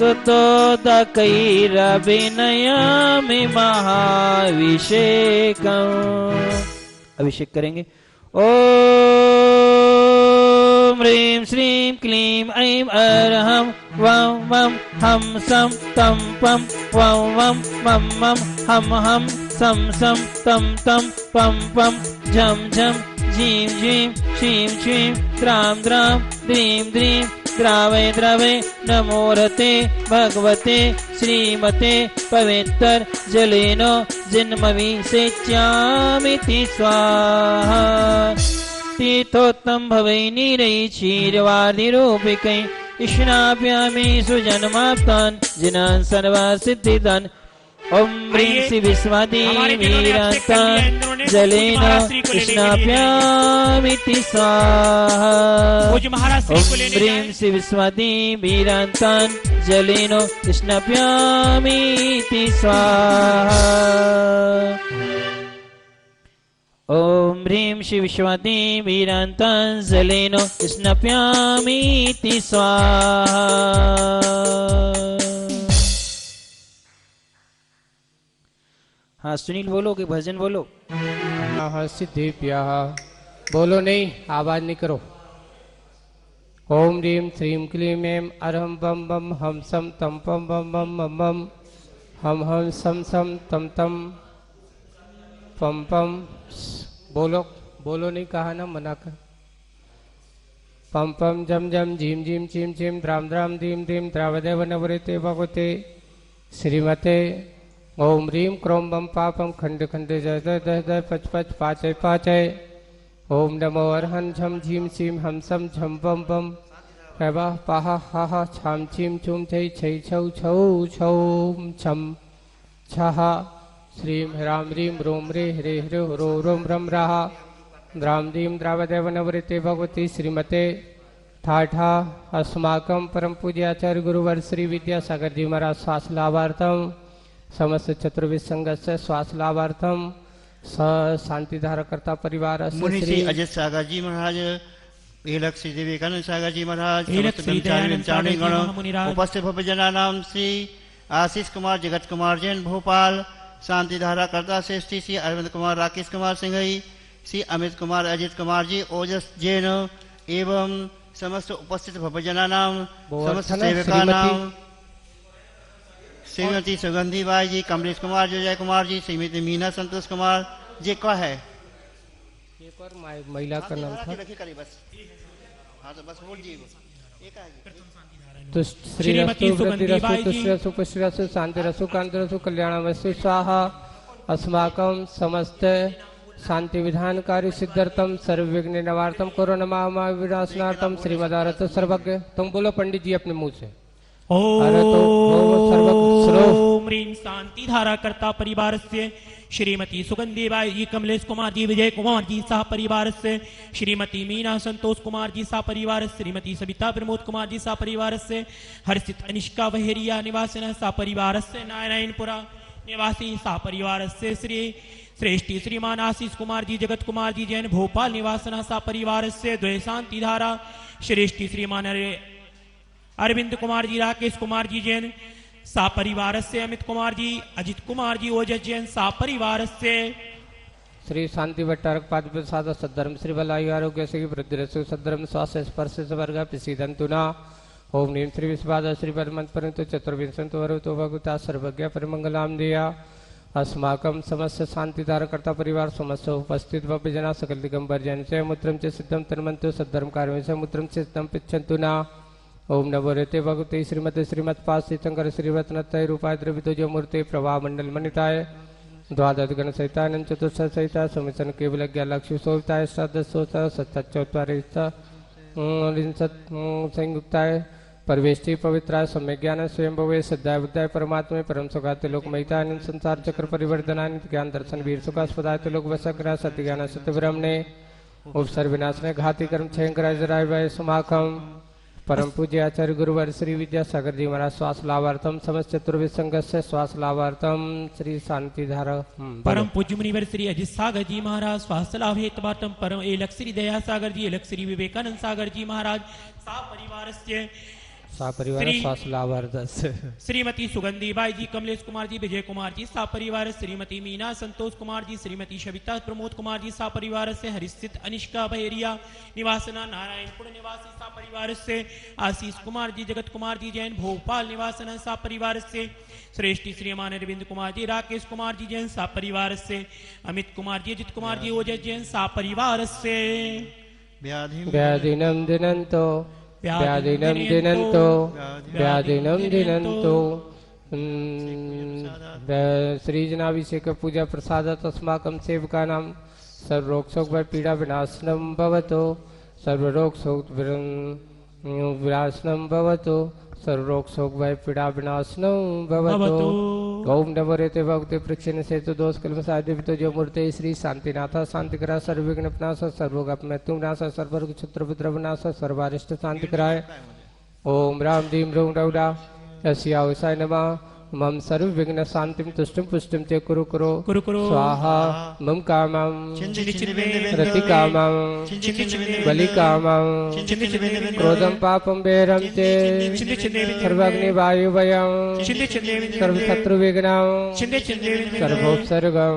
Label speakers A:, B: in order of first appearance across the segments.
A: सुतोदकैरभिनयामि महाभिषेकम्। अभिषेक करेंगे। ओम ह्रीं श्रीं क्लीं ऐं अरहं वं वं हम सं तं पं वं वं मं मं हम हम सं सं तं तं पं पं झं झं झीं झीं क्षीं क्षीं द्रां द्रां द्रीं द्रीं द्रावय द्रवय नमो रते भगवते श्रीमते पवित्र जलेन जन्मभिषेच्यामिति स्वाहा। तीर्थोत्तम भवै नीरै क्षीरवादिरूपिकै कृष्णाभ्यामि सुजन्माप्तान् जिनान् सर्वसिद्धिदान्। ओम ह्रीं श्री विश्वादिवीरान्तान् जलेन कृष्णाभ्यामिति स्वाहा। ओम ह्रीं श्री विश्वादिवीरान्तान् जलेन कृष्णाभ्यामिति स्वाहा। ओम ह्रीं श्री विश्वादिवीरान्तान् जलेन कृष्णाभ्यामिति स्वाहा। हाँ सुनील बोलो कि भजन बोलो।
B: सिद्धिभ्यः बोलो नहीं, आवाज नहीं करो। ओम ह्रीं श्रीं क्लीं ऐं अरहं बम बम हम सम तम पम बम बम मम बम हम हम सम सम तम तम पम पम। बोलो बोलो नहीं, कहा ना, मना कर। पम पम जम जम झीम झीम चीम चीम द्राम द्राम धीम धीम द्रावदेव नवरते भगवते श्रीमते। ओम ह्रीं क्रोम बम पापम खंड खंड जय जय जय जय पच पच पाचय पाचय। ओम नमो अर्हं झम झीम सीम हम सम झम बम बम पैवा पाहा हा हा छाम छीम छुम छई छई छौ छौ छौ छम छहा। श्रीं ह्रां ह्रीं रोम रे ह्रे ह्रो रो रोम रम राहा द्राम दीम द्रावदेव नवृते भगवती श्रीमते ठाठा। अस्माकं परम पूज्याचार्य गुरुवर श्री विद्यासागर जी महाराज श्वास लाभार्थम समस्त चतुर्विद संघस्य श्वास लाभार्थम शांतिधारकर्ता परिवार
C: मुनि श्री अजित सागर जी महाराज, एलक श्री विवेकानंद सागर जी महाराज, उपस्थित भजनानाम श्री आशीष कुमार जगत कुमार जैन भोपाल, शांतिधारा कर्ता श्रेष्ठी श्री अरविंद कुमार राकेश कुमार सिंघई, श्री अमित कुमार अजित कुमार जी ओजस जैन एवं समस्त उपस्थित भजनानाम समस्त सेवकानाम श्रीमती सुगंधी बाई जी, कमलेश कुमार जी, जय कुमार जी, श्रीमती मीना संतोष कुमार जी। क्या है
B: एक और महिला का नाम था
C: बस। हाँ तो बस बोल जी।
B: तो श्रीमती सुगंधी रसु पुष्टि रसु शांति रसु कांति रसु कल्याणमस्तु स्वाहा। अस्माकं समस्त शांति विधानकारी सिद्धार्थम सर्वविघ्न निवारतम कोरोना महामारी विनाशनार्थम श्रीमदारत सर्वज्ञ। तुम बोलो पंडित जी अपने मुंह से।
D: ओम ह्रीं शांति धारा कर्ता परिवार से श्रीमती सुगंधी बाई जी, कमलेश कुमार जी, विजय कुमार जी सह परिवार से श्रीमती मीना संतोष कुमार जी सह परिवार, श्रीमती सविता प्रमोद कुमार जी सह परिवार से हर्षित अनिष्का बहेरिया निवासिन सह परिवार से नारायणपुरा निवासी सह परिवार से श्री श्रेष्ठी श्रीमान आशीष कुमार जी, जगत कुमार जी जैन भोपाल निवासन सह परिवार से द्वय शांति धारा श्रेष्ठी श्रीमान अरविंद कुमार जी, राकेश कुमार जी जैन सा परिवार से अमित कुमार जी, अजित कुमार जी ओजस जैन सा परिवार से
B: श्री शांति भट्टारक पाद प्रसाद सद्धर्म श्री भलाई आरोग्य श्री वृद्धि रसु सद्धर्म स्वास्थ्य स्पर्श वर्ग पिसीदंतु न। ओम नीम श्री विस्वाद श्री पदमंत परंतु चतुर्विंशंतु वरुतो भगवता सर्वज्ञ परिमंगलाम दिया। अस्माकं समस्त शांतिधारकर्ता परिवार समस्त उपस्थित भव्य जना सकल दिगंबर जैन से मूत्रम च सिद्धम तन्मंतु सद्धर्म कार्य से मूत्रम च सिद्धम पिच्छन्तु न। ओम नमो रेते भगवते श्रीमते श्रीमत्पाद श्रीशंकर श्रीरत्नत्रय रूपाय द्रवितो मूर्ति प्रभा मंडल मनिताय द्वादश गण सहितानंद चतुर्थ सहिता समिशन केवल ज्ञा लक्ष्मी सोविताय श्रद्ध सोच सत्योत्तरित संयुक्ताय परवेष्टि पवित्राय सम्य ज्ञान स्वयं भवे श्रद्धाय बुद्धाय परमात्मा परम सुखाते लोक महिताय संसार चक्र परिवर्तनाय ज्ञान दर्शन वीर सुखास्पदाय लोक वसकरा सत्य ज्ञान सत्य ब्रह्मणे उपसर्ग विनाशने घाती कर्म क्षयंकराय जराय वै समाखम। परम पूज्य आचार्य गुरुवर श्री विद्यासागर जी महाराज श्वास लाभार्थम समस्त चतुर्विद संघ से श्वास लाभार्थम श्री शांतिधारा।
D: परम पूज्य मुनिवर श्री अजित सागर जी महाराज स्वास्थ्य लाभ हेतुवार्थम परम एलक श्री दया सागर जी, एलक श्री विवेकानंद सागर जी महाराज सा परिवार से
B: सपरिवार स्वास्थ्य लाभार्थ
D: श्रीमती सुगंधीबाई जी, कमलेश कुमार जी, विजय कुमार जी सपरिवार, श्रीमती मीना संतोष कुमार जी, श्रीमती सविता प्रमोद कुमार जी सपरिवार से, हरिस्थित अनिष्का बहेरिया निवासना नारायणपुर निवासी सपरिवार से, आशीष कुमार जी, जगत कुमार जी जैन भोपाल निवासना सपरिवार से, श्रेष्ठी श्रीमान अरविंद कुमार जी, राकेश कुमार जी जैन सपरिवार से, अमित कुमार जी, अजित कुमार जी ओजस जैन सपरिवार से,
B: व्याधिनम दिनंतो व्याधिनम दिनंतो व्याधिनम दिनंतो श्री जनाभिषेक पूजा प्रसाद अस्माकं सेवकानां सर्वरोग शोक पीड़ा विनाशनम भवतो सर्वरोग शोक विनाशनम भवतो सर्वरोग शोक पीड़ा विनाशनम भवतो। ओम नमो रेते भगवते प्रक्षिण सेतु दोष कलमसादितो जो मूर्ते श्री शांतिनाथ शांतिकरा सर्वविघ्न विनाश सर्वोगप मृत्यु विनाश सर्वरोग क्षत्रपुत्र विनाश सर्वारिष्ट शांतिकराय। ओम राम दीम रूम रौडा यस्या उसाय नमः मम सर्व विघ्न शांतिम तुष्टिम पुष्टिम ते कुरु कुरु स्वाहा मम कामं रति कामं बलि कामं क्रोधं पापं बेरं ते सर्वाग्नि वायु वयं सर्व शत्रु विघ्नं सर्वोपसर्गं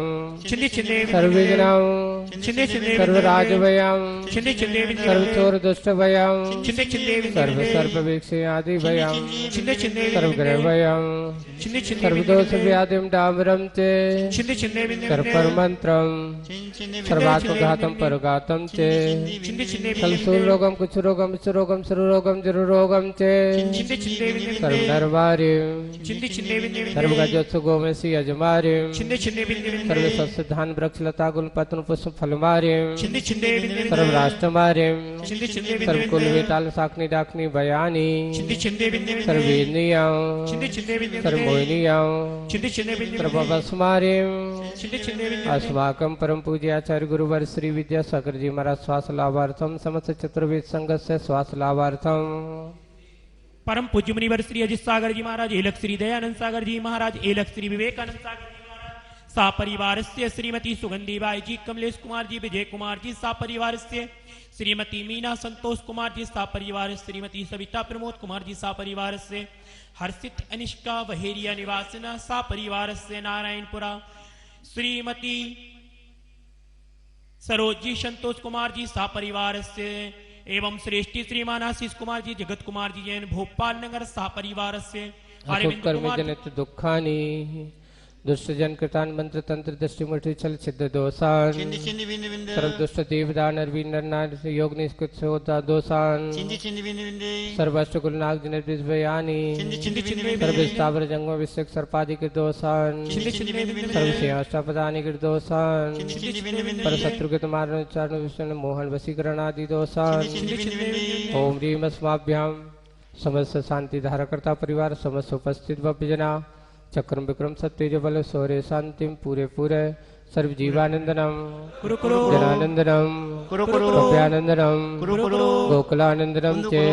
B: सर्वविघ्नं सर्वराज वयं सर्वचोर दुष्ट वयं सर्व सर्प वीक्षे आदि वयं सर्वग्रह वयं सर्वदोष व्याधिम डामरम चे सर्वमंत्रम सर्वात्मघातम परघातम चे सर्वरोगम कुष्ठरोगम विषरोगम सर्वरोगम जरुरोगम चे सर्वनरवारिम सर्वगजोत्सव गोमेशी यजमारिम सर्वसस्य धान वृक्ष लता गुल पत्न पुष्प फलमारिम सर्वराष्ट्रमारिम सर्वकुल वेताल साकनी डाकनी बयानी सर्वेन्द्रियं सर्वमोहिनीयं सर्वभस्मारिं अस्माकं परम पूज्य आचार्य गुरुवर श्री विद्यासागर जी महाराज स्वास्थ्य लाभार्थम समस्त चतुर्वेद संघ से स्वास्थ्य लाभार्थम।
D: परम पूज्य मुनिवर श्री अजित सागर जी महाराज, एलक श्री दयानंद सागर जी महाराज, एलक श्री विवेकानंद सागर जी महाराज सापरिवार से, श्रीमती सुगंधीबाई जी, कमलेश कुमार जी, विजय कुमार जी सापरिवार से, श्रीमती मीना संतोष कुमार जी सापरिवार, श्रीमती सविता प्रमोद कुमार जी सापरिवार से, हर्षित अनिष्का बहेरिया निवासना सापरिवार से नारायणपुरा, श्रीमती सरोज जी संतोष कुमार जी सापरिवार से एवं श्रेष्ठी श्रीमान आशीष कुमार जी, जगत कुमार जी जैन भोपाल नगर सापरिवार से, अरविंद कुमार
B: जनित दुखानी दुष्ट जन कृतान मंत्र तंत्र दृष्टि मुठि छल छिद्र दोषान सर्व दुष्ट देवदान अरविंद नार योग निष्कृत होता दोषान सर्वष्ट गुरुनाग जन विषयानी सर्व स्थावर जंगम विषय सर्पादि के दोषान सर्व सिंहाष्टापदानि के दोषान पर शत्रु के मारण उच्चारण विष्णु मोहन वशीकरण आदि दोषान। ओम ह्रीम अस्माभ्याम समस्त शांति धारकर्ता परिवार समस्त उपस्थित भव्यजना चक्रम विक्रम सत्यज बल सौर्य शांतिम पूरे पूरे सर्व जीवानंदनम जनानंदनम भव्यानंदनम गोकुलानंदनम चे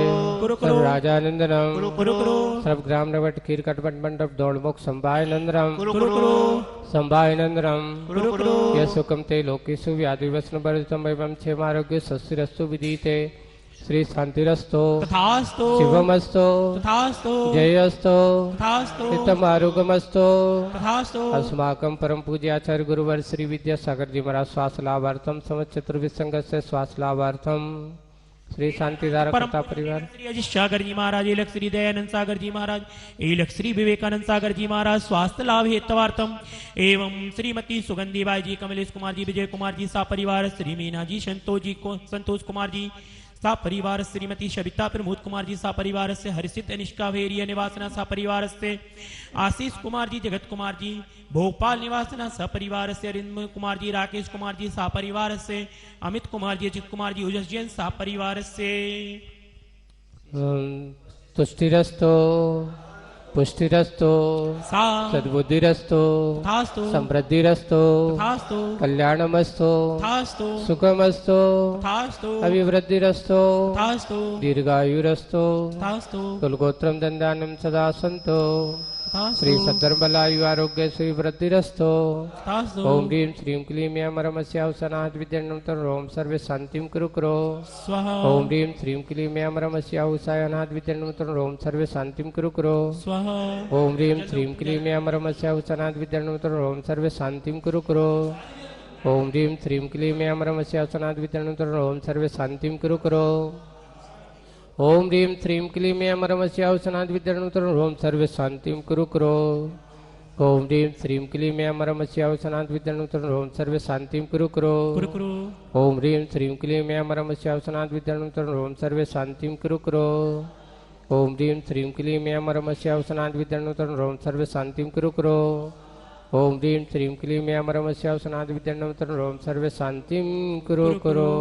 B: सर्व राजानंदनम सर्व ग्राम नवट खीर कटपट मंडप दौड़मुख संभायनंदनम संभायनंदनम यशुकम ते लोकेशु व्याधि वसन वर्जितम एवं क्षेम आरोग्य सस्यरस्तु विदीते श्री शांतिरस्तो
D: तथास्तु
B: शिवमस्तो
D: तथास्तु
B: जयस्तो
D: तथास्तु
B: नित्यम आरोग्यमस्तो
D: तथास्तु।
B: अस्माकं परम पूज्य आचार्य गुरुवर श्री विद्यासागर जी महाराज स्वास्थ्य लाभार्थम समस्त चतुर्वेद संघ से स्वास्थ्य लाभार्थम श्री शांतिधारक कथा परिवार
D: श्री अजित सागर जी महाराज, एलक श्री दयानंद सागर जी महाराज, एलक श्री विवेकानंद सागर जी महाराज स्वास्थ्य लाभ हेतवार्थम एवं श्रीमती सुगंधीबाई जी, कमलेश कुमार जी, विजय कुमार जी सापरिवार, श्री मीना जी संतोष कुमार जी सापरिवार, श्रीमती सविता प्रमोद कुमार जी सापरिवार से, हर्षित अनिष्का भेरिया निवासना सापरिवार से, आशीष कुमार जी, जगत कुमार जी भोपाल निवासना सपरिवार से, अरविंद कुमार जी, राकेश कुमार जी सापरिवार से, अमित कुमार जी, अजित कुमार जी ओजस जैन सापरिवार से।
B: तुष्टिरस्तो पुष्टिरस्तो सद्बुद्धिरस्तो समृद्धिरस्तो कल्याणमस्तो सुखमस्तो अभिवृद्धिरस्तो दीर्घायुरस्तो कुलगोत्रम दंदानम सदा संतो श्री सद्धर्मलायु आरोग्य श्री वृद्धिरस्तो। ओम ह्रीं श्रीं क्लीं अमरमस्याहुसनाथ विद्यानंतर ओम सर्वे शांतिं कुरु कुरो। ओम ह्रीं श्रीं क्लीं अमरमस्याहुसनाथ विद्यानंतर ओम सर्वे शांतिं कुरु कुरो। ओम ह्रीं श्रीं क्लीं अमरमस्याहुसनाथ विद्यानंतर ओम सर्वे शांतिं कुरु कुरो। ओम ह्रीं श्रीं क्लीं अमरमस्याहुसनाथ विद्यानंतर ओम सर्वे शांतिं कुरु कुरो। ओम ह्रीं श्रीं क्लीं अमरमस्याहुसनाथ विद्यानंतर ओम सर्वे शांतिं कुरु कुरो। ओम ह्रीं श्रीं क्लीं अमरमस्याहुसनाथ विद्यानंतर ओम सर्वे शांतिं कुरु कुरो। ओम ह्रीं श्रीं क्लीं अमरमस्याहुसनाथ विद्यानंतर ओम सर्वे शांतिं कुरु कुरो। ओम ह्रीं श्रीं क्लीं अमरमस्याहुसनाथ विद्यानंतर ओम सर्वे शांतिं कुरु कुरो। ओम ह्रीं श्रीं क्लीं अमरमस्याहुसनाथ विद्यानंतर ओम सर्वे शांतिं कुरु कुरो।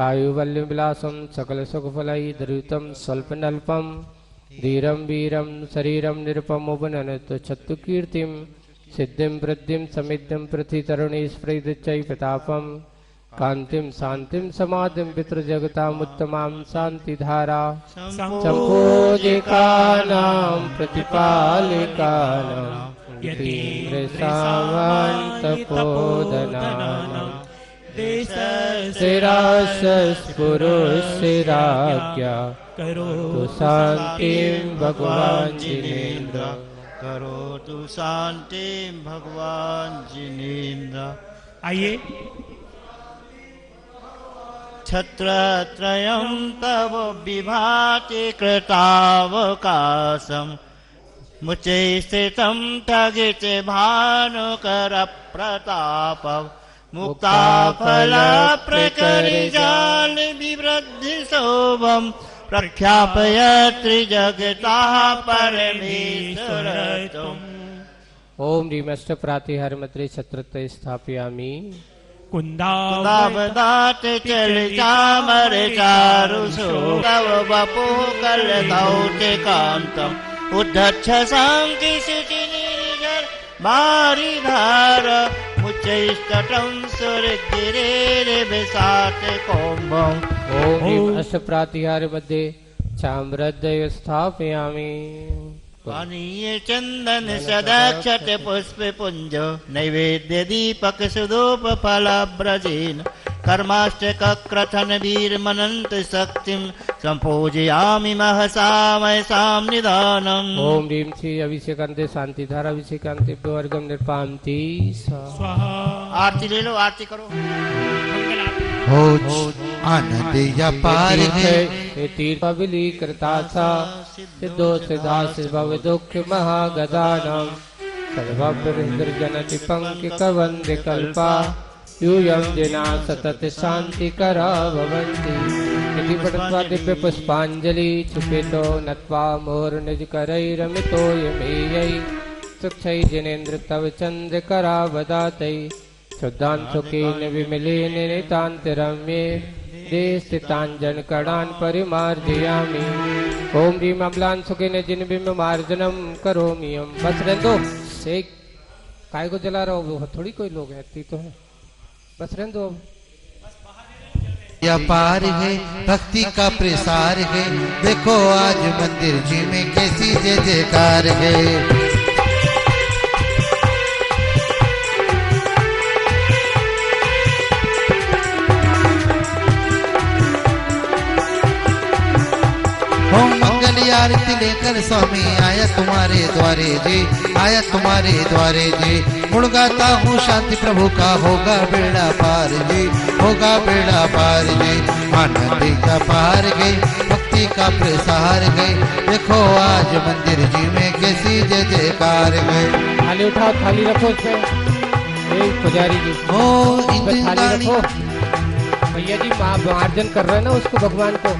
B: आयुवल्यं विलासं सकल सुखफलैर्धृतं स्वल्पनल्पं धीरं वीरं शरीरं निरुपमोपननत छत्तु कीर्तिं सिद्धिं वृद्धिं समिद्धिं पृथ्वीतरुणी स्फुरिदच्चै प्रतापं कान्तिं शान्तिं समाधिं पितृजगतामुत्तमां शान्तिधारा सम्पूजिकानां प्रतिपालिकानां यतीन्द्रसावान्तपोदनानां पुरुषराज्ञा करोतु शांतिं भगवान जिनेन्द्र।
C: करोतु शांतिं भगवान जिनेन्द्र।
D: आइए
C: छत्रत्रयं तव विभाति कृतावकाशं मुचे स्थितं ठगिते भानुकर प्रताप मुक्ताफल प्रकरिजाल विवृद्धि शोभं प्रख्यापय त्रिजगताः परमेश्वर तुम।
B: ओम ह्रीं अष्टप्रातिहारमन्त्रे छत्रत्वे स्थापयामि।
C: कुन्दावदात चल चामर चारु तव वपु कलदौतिकान्तम् उद्धच्छ साङ्गि शुचिनिर्जर मारिधार मुच्चैस्तटं सुरगिरेर्विशात कौम्बम्।
B: ओम ह्रीं अष्टप्रातिहारमध्ये चाम्रद्वय स्थापयामि।
C: पानीय चंदन सदाक्षत पुष्प पुंज नैवेद्य दीपक सुधूप फलाब्रजेन कर्माष्टक क्रथन वीर मनंत शक्तिं संपूजयामि महसा मयसां निधानम्।
B: ओम ह्रीं श्री अभिषेकान्ते शांतिधारा अभिषेकान्ते वर्गम निर्पान्ति स्वाहा।
C: आरती ले लो, आरती करो।
E: हो आनंद या पार है
B: तीर्थबिली कृतासा सिद्धो सिद्धास भव दुख महागदानम सर्वजनति पंकि कल्पा यूयं जना सतत शांति करा भवन्ति। इति पठित्वा दिव्य पुष्पांजलि क्षिपेतो नत्वा मोर निज करैरमितो यमेयै सुक्षै जिनेन्द्र तव चंद्र करा वदातै शुद्धांशुकेन विमलेन नितान्तरम्ये देस्थिताञ्जन कणान् परिमार्जयामि। ओम ह्रीं अम्लांशुकेन जिनबिम्ब मार्जनम करोमि। बस रहने दो, शेख काय को जला रहा हो, थोड़ी कोई लोग हैं, तो है, बस रहने दो।
E: या पार है भक्ति का प्रसार है, देखो आज मंदिर जी में कैसी जय जयकार है। ओम मंगल आरती लेकर स्वामी आया तुम्हारे द्वारे जी, आया तुम्हारे द्वारे जी। गुण गाता हूँ शांति प्रभु का, होगा बेड़ा पार जी, होगा बेड़ा पार जी। आनंद का पार गए भक्ति का प्रसार गए, देखो आज मंदिर जी में कैसी जय जयकार गए।
B: थाली उठाओ, थाली रखो उस पे, पुजारी जी
E: ओ
B: थाली रखो। भैया जी मार्जन कर रहे हैं ना उसको, भगवान को।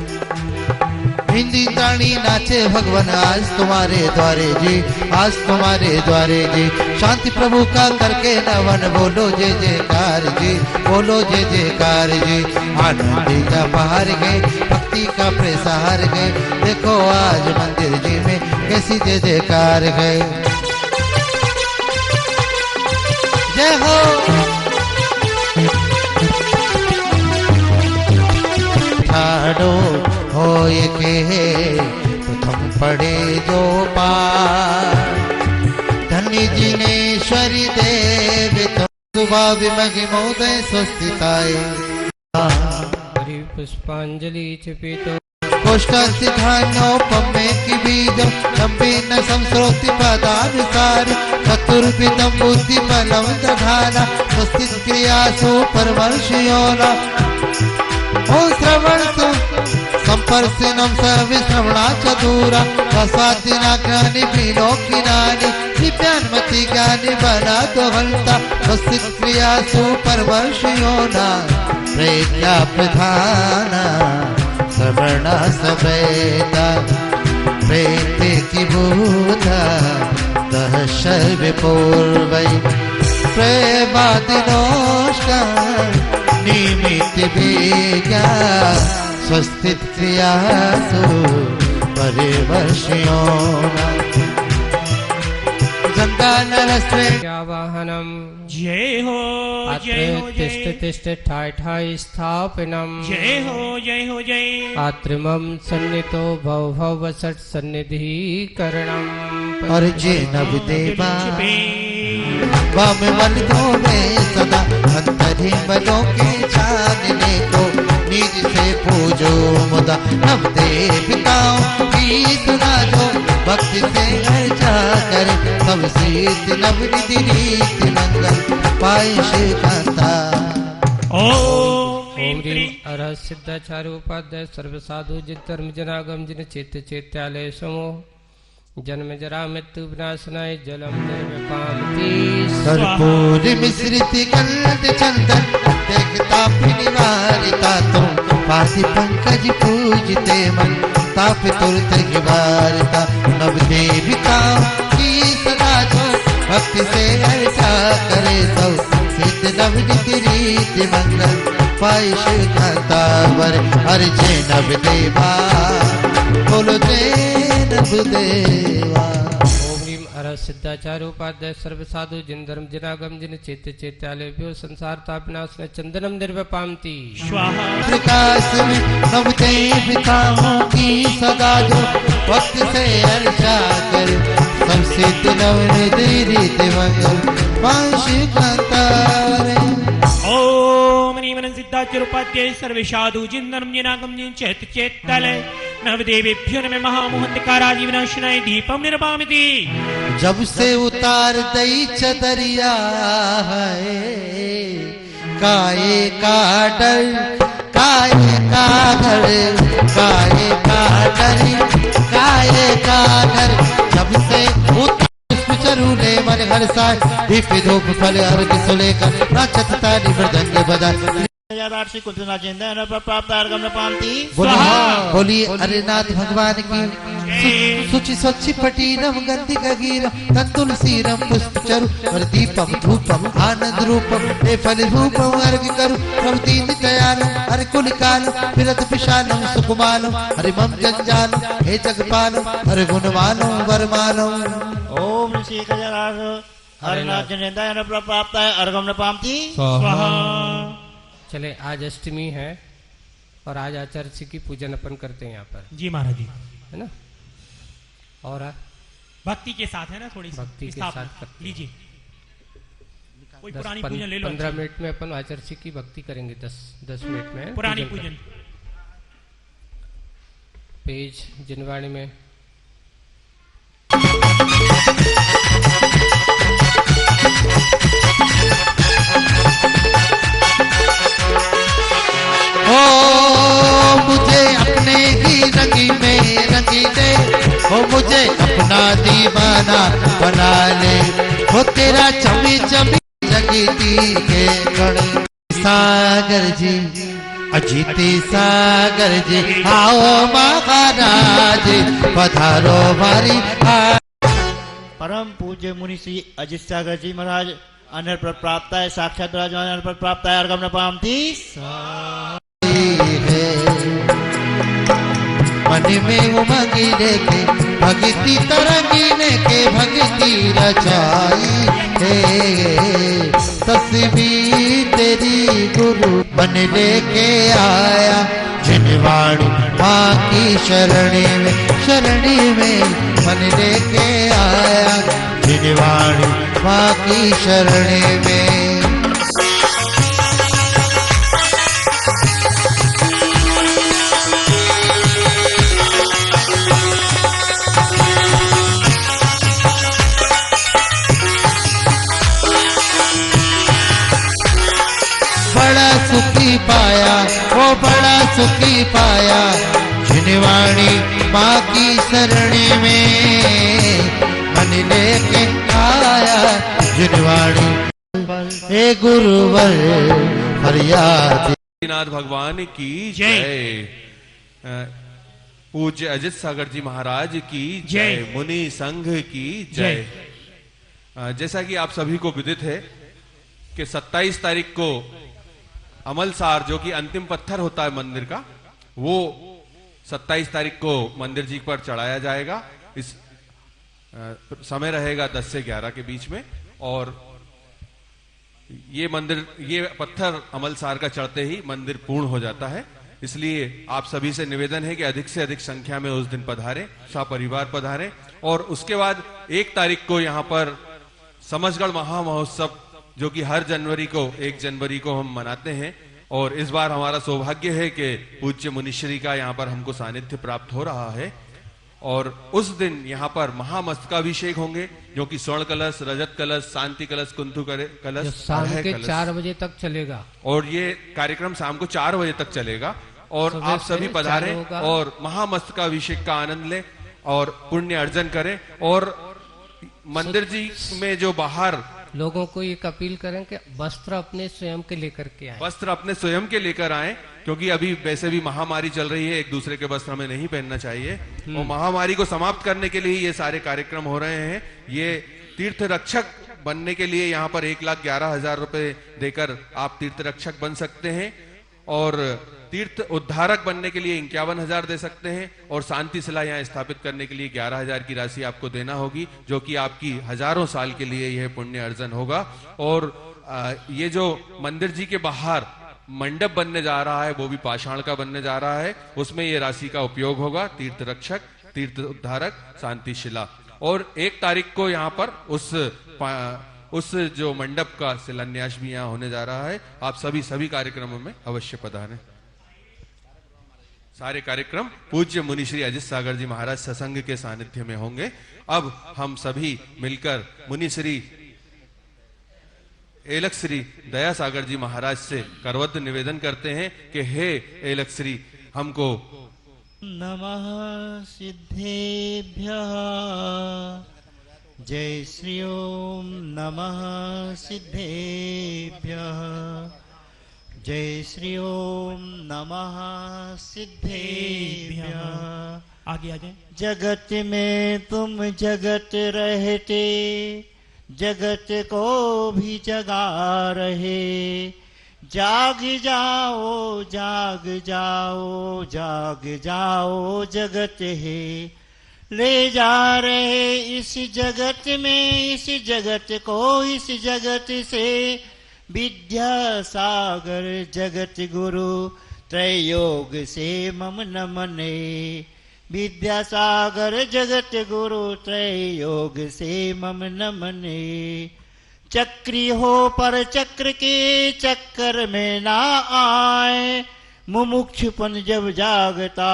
E: हिंदी ताणी नाचे भगवान आज तुम्हारे द्वारे जी, आज तुम्हारे द्वारे जी। शांति प्रभु का करके नवन बोलो जय जयकार जी, बोलो जय जयकार जी। आनंद का पहाड़ गए भक्ति का प्रसार गए, देखो आज मंदिर जी में कैसी जय जयकार गए। जय हो ठाडो होय के प्रथम पड़े जो पार। धन्य जिनेश्वरी देवी तुम सुबह विमगि मोदय स्वस्तिताय।
B: हरि पुष्पांजलि चिपितो
E: कोष्ठास्थिधान्योपमे की बीज लंबे न संस्रोति पदानुसार। चतुर्विधम बुद्धि बलम दधाना स्वस्ति क्रियासु परमर्षयोना। ओ श्रवण संपर्शनम सर्विश्रवणा चतुरा। रसातिना ज्ञानी विलोकिनानि दिव्यान्मति ज्ञानी बना तो हंता। स्वस्ति क्रियासु परमर्षयोना। प्रेत्या प्रधाना श्रवण सवेदा प्रेते की बूधा दह सर्वपूर्वै। प्रेमादिनोष्कार निमित्त विज्ञा स्वस्तित क्रियासु परिवर्ष्योना।
B: क्या वाहनम
D: जय हो जय हो
B: तिष्ठ
D: जय
B: तिष्ठ ठाय ठाय स्थापनम।
D: जय हो जय हो जय।
B: आत्रिमं सन्नितो भव भव सट सन्निधिकरणम।
E: अर्जेन विदेवा वाम बलितो में सदा अंतरि बलों के छानने को निज से पूजो मुदा। नव देवताओं की सुना जो भक्ति से अर्चा करे। सब सीत नव निधि रीति मंगल पाए श्रीकांता।
D: ओम
B: ओम ह्रीं अरह सिद्धाचार्य उपाध्याय सर्व साधु जिन धर्म जनागम जिन चेत चेत्यालय समूह। जन्म जरा मृत्यु विनाशनाय जलम निर्विपामति।
E: कर्पूर मिश्रित गंध चंदन देखता निवारिता तुम। पासी पंकज पूजते मन ताप तुरत वारता। नव देविताओं की सदा जो भक्ति से अर्चा करे। सब सिद्ध नव रीति मंगल पाई शिवकांता वर। अर्जे नव देवा बोलो जय नव देवा।
B: ओम ह्रीं अरह सिद्धाचार्य उपाध्याय सर्व साधु जिन धर्म जनागम जिन चेत चेत्यालय भ्यो संसार तापनाश न चंदनम निर्वपामति।
D: स्वाहा।
E: प्रकाश में नव देवताओं की सदा जो भक्ति से अर्चा करे। सब सिद्ध नव रीति मंगल पाई शिवकांता वर।
D: ओम ह्रीं सिद्धाचार्य उपाध्याय सर्व साधु जिन धर्म जनागम जिन चेत चेत्यालय नवदेवेभ्यो नमः महामुहंतकारादि विनाशनाय दीपम निर्वामिति।
E: जब से उतार दई चदरिया है काये का डर काये का डर काये का डर काये का डर। जब से पुष्प चरूले मन हर्षाय दीप धूप फल अर्घ सुलेकर नाचत ताली मृदंग बजाय। बोलिए अरिनाथ भगवान की। सुचि स्वच्छ पटीनम गंधि गगीरम तत्तुलसीरम पुष्प चरु और दीपम धूपम आनंद रूपम हे फल रूपम अर्घ करू। प्रभु दीन दयालु हरि कुल काल विरत विशालम सुकुमालम हरि मम जंजाल हे जगपाल हरि गुणवालो वरमालो।
C: ओम श्री गजराज हरिनाथ जनेन्द्र प्राप्त है अर्घम न पामती।
D: स्वाहा।
B: चले आज अष्टमी है और आज आचार्य की पूजन अपन करते हैं यहाँ पर।
D: जी महाराज जी
B: है ना। और
D: भक्ति के साथ है ना थोड़ी सी
B: भक्ति के साथ करते हैं।
D: लीजिए कोई पुरानी पूजन ले लो।
B: 15 मिनट में अपन आचार्य की भक्ति करेंगे। 10 मिनट में
D: पुरानी पूजन।
B: पेज जिनवाणी में
E: ओ मुझे अपने ही रंगी में रंगी दे। ओ मुझे अपना दीवाना बना ले। हो तेरा चमी चमी जगती के कण। सागर जी अजीती सागर जी आओ महाराज पधारो मारी।
C: परम पूज्य मुनि श्री अजित सागर जी महाराज अनर पर प्राप्त है। साक्षात राज अनर पर प्राप्त है अर्घम न पामती।
E: मन में उमंगी लेके भक्ति तरंगी के भक्ति रचाई है। तस्वीर तेरी गुरु बन लेके आया जिनवाणी माँ की शरणी में मन लेके आया, जिनवाणी माँ की शरणी में। बड़ा सुखी पाया, वो बड़ा सुखी पाया, जिनवाणी माँ की शरणी में मन लेके आया, जिनवाणी हे गुरुवर फरियाद।
F: नाथ भगवान की जय। पूज्य अजित सागर जी महाराज की जय। मुनि संघ की जय। जैसा कि आप सभी को विदित है कि 27 तारीख को अमलसार, जो कि अंतिम पत्थर होता है मंदिर का, वो 27 तारीख को मंदिर जी पर चढ़ाया जाएगा। इस समय रहेगा 10 से 11 के बीच में। और ये पत्थर अमलसार का चढ़ते ही मंदिर पूर्ण हो जाता है। इसलिए आप सभी से निवेदन है कि अधिक से अधिक संख्या में उस दिन पधारें, सपरिवार पधारें। और उसके बाद 1 तारीख को यहाँ पर समझगढ़ महामहोत्सव, जो कि हर जनवरी को 1 जनवरी को हम मनाते हैं, और इस बार हमारा सौभाग्य है कि पूज्य मुनिश्री का यहाँ पर हमको सानिध्य प्राप्त हो रहा है। और उस दिन यहाँ पर महामस्तकाभिषेक होंगे, जो कि स्वर्ण कलश, रजत कलश, शांति कलश, कुंथु कलश
B: शाम के 4 बजे तक चलेगा।
F: और ये कार्यक्रम शाम को 4 बजे तक चलेगा। और आप सभी पधारें और महामस्तकाभिषेक का आनंद लें और पुण्य अर्जन करें। और मंदिर जी में जो बाहर
B: लोगों को एक अपील करें कि वस्त्र अपने स्वयं के लेकर के आए,
F: वस्त्र अपने स्वयं के लेकर आए, क्योंकि अभी वैसे भी महामारी चल रही है, एक दूसरे के वस्त्र हमें नहीं पहनना चाहिए। और महामारी को समाप्त करने के लिए ये सारे कार्यक्रम हो रहे हैं। ये तीर्थ रक्षक बनने के लिए यहाँ पर 1,11,000 रुपए देकर आप तीर्थ रक्षक बन सकते हैं, और तीर्थ उद्धारक बनने के लिए 51,000 दे सकते हैं, और शांति शिला यहाँ स्थापित करने के लिए 11,000 की राशि आपको देना होगी, जो कि आपकी हजारों साल के लिए यह पुण्य अर्जन होगा। और ये जो मंदिर जी के बाहर मंडप बनने जा रहा है, वो भी पाषाण का बनने जा रहा है। उसमें ये राशि का उपयोग होगा, तीर्थ रक्षक, तीर्थ उद्धारक, शांति शिला। और 1 तारीख को यहाँ पर उस जो मंडप का शिलान्यास भी यहाँ होने जा रहा है। आप सभी कार्यक्रमों में अवश्य पधारें। सारे कार्यक्रम पूज्य मुनि श्री अजित सागर जी महाराज सत्संग के सानिध्य में होंगे। अब हम सभी मिलकर मुनि श्री एलक श्री दया सागर जी महाराज से करवद्ध निवेदन करते हैं कि हे एलक श्री, हमको
C: नमः सिद्धेभ्यः। जय श्री ओम नमः सिद्धेभ्यः। जय श्री ओम नमः सिद्धेभ्यः।
D: आगे आ जाए।
C: जगत में तुम जगत रहते, जगत को भी जगा रहे। जाग जाओ जाग जाओ जाग जाओ, जगत है ले जा रहे इस जगत में, इस जगत को इस जगत से। विद्या सागर जगत गुरु त्रयोग से मम नमने। विद्या सागर जगत गुरु त्रयोग से मम नमने। चक्री हो पर चक्र के चक्कर में ना आए। मुमुक्षुपन जब जागता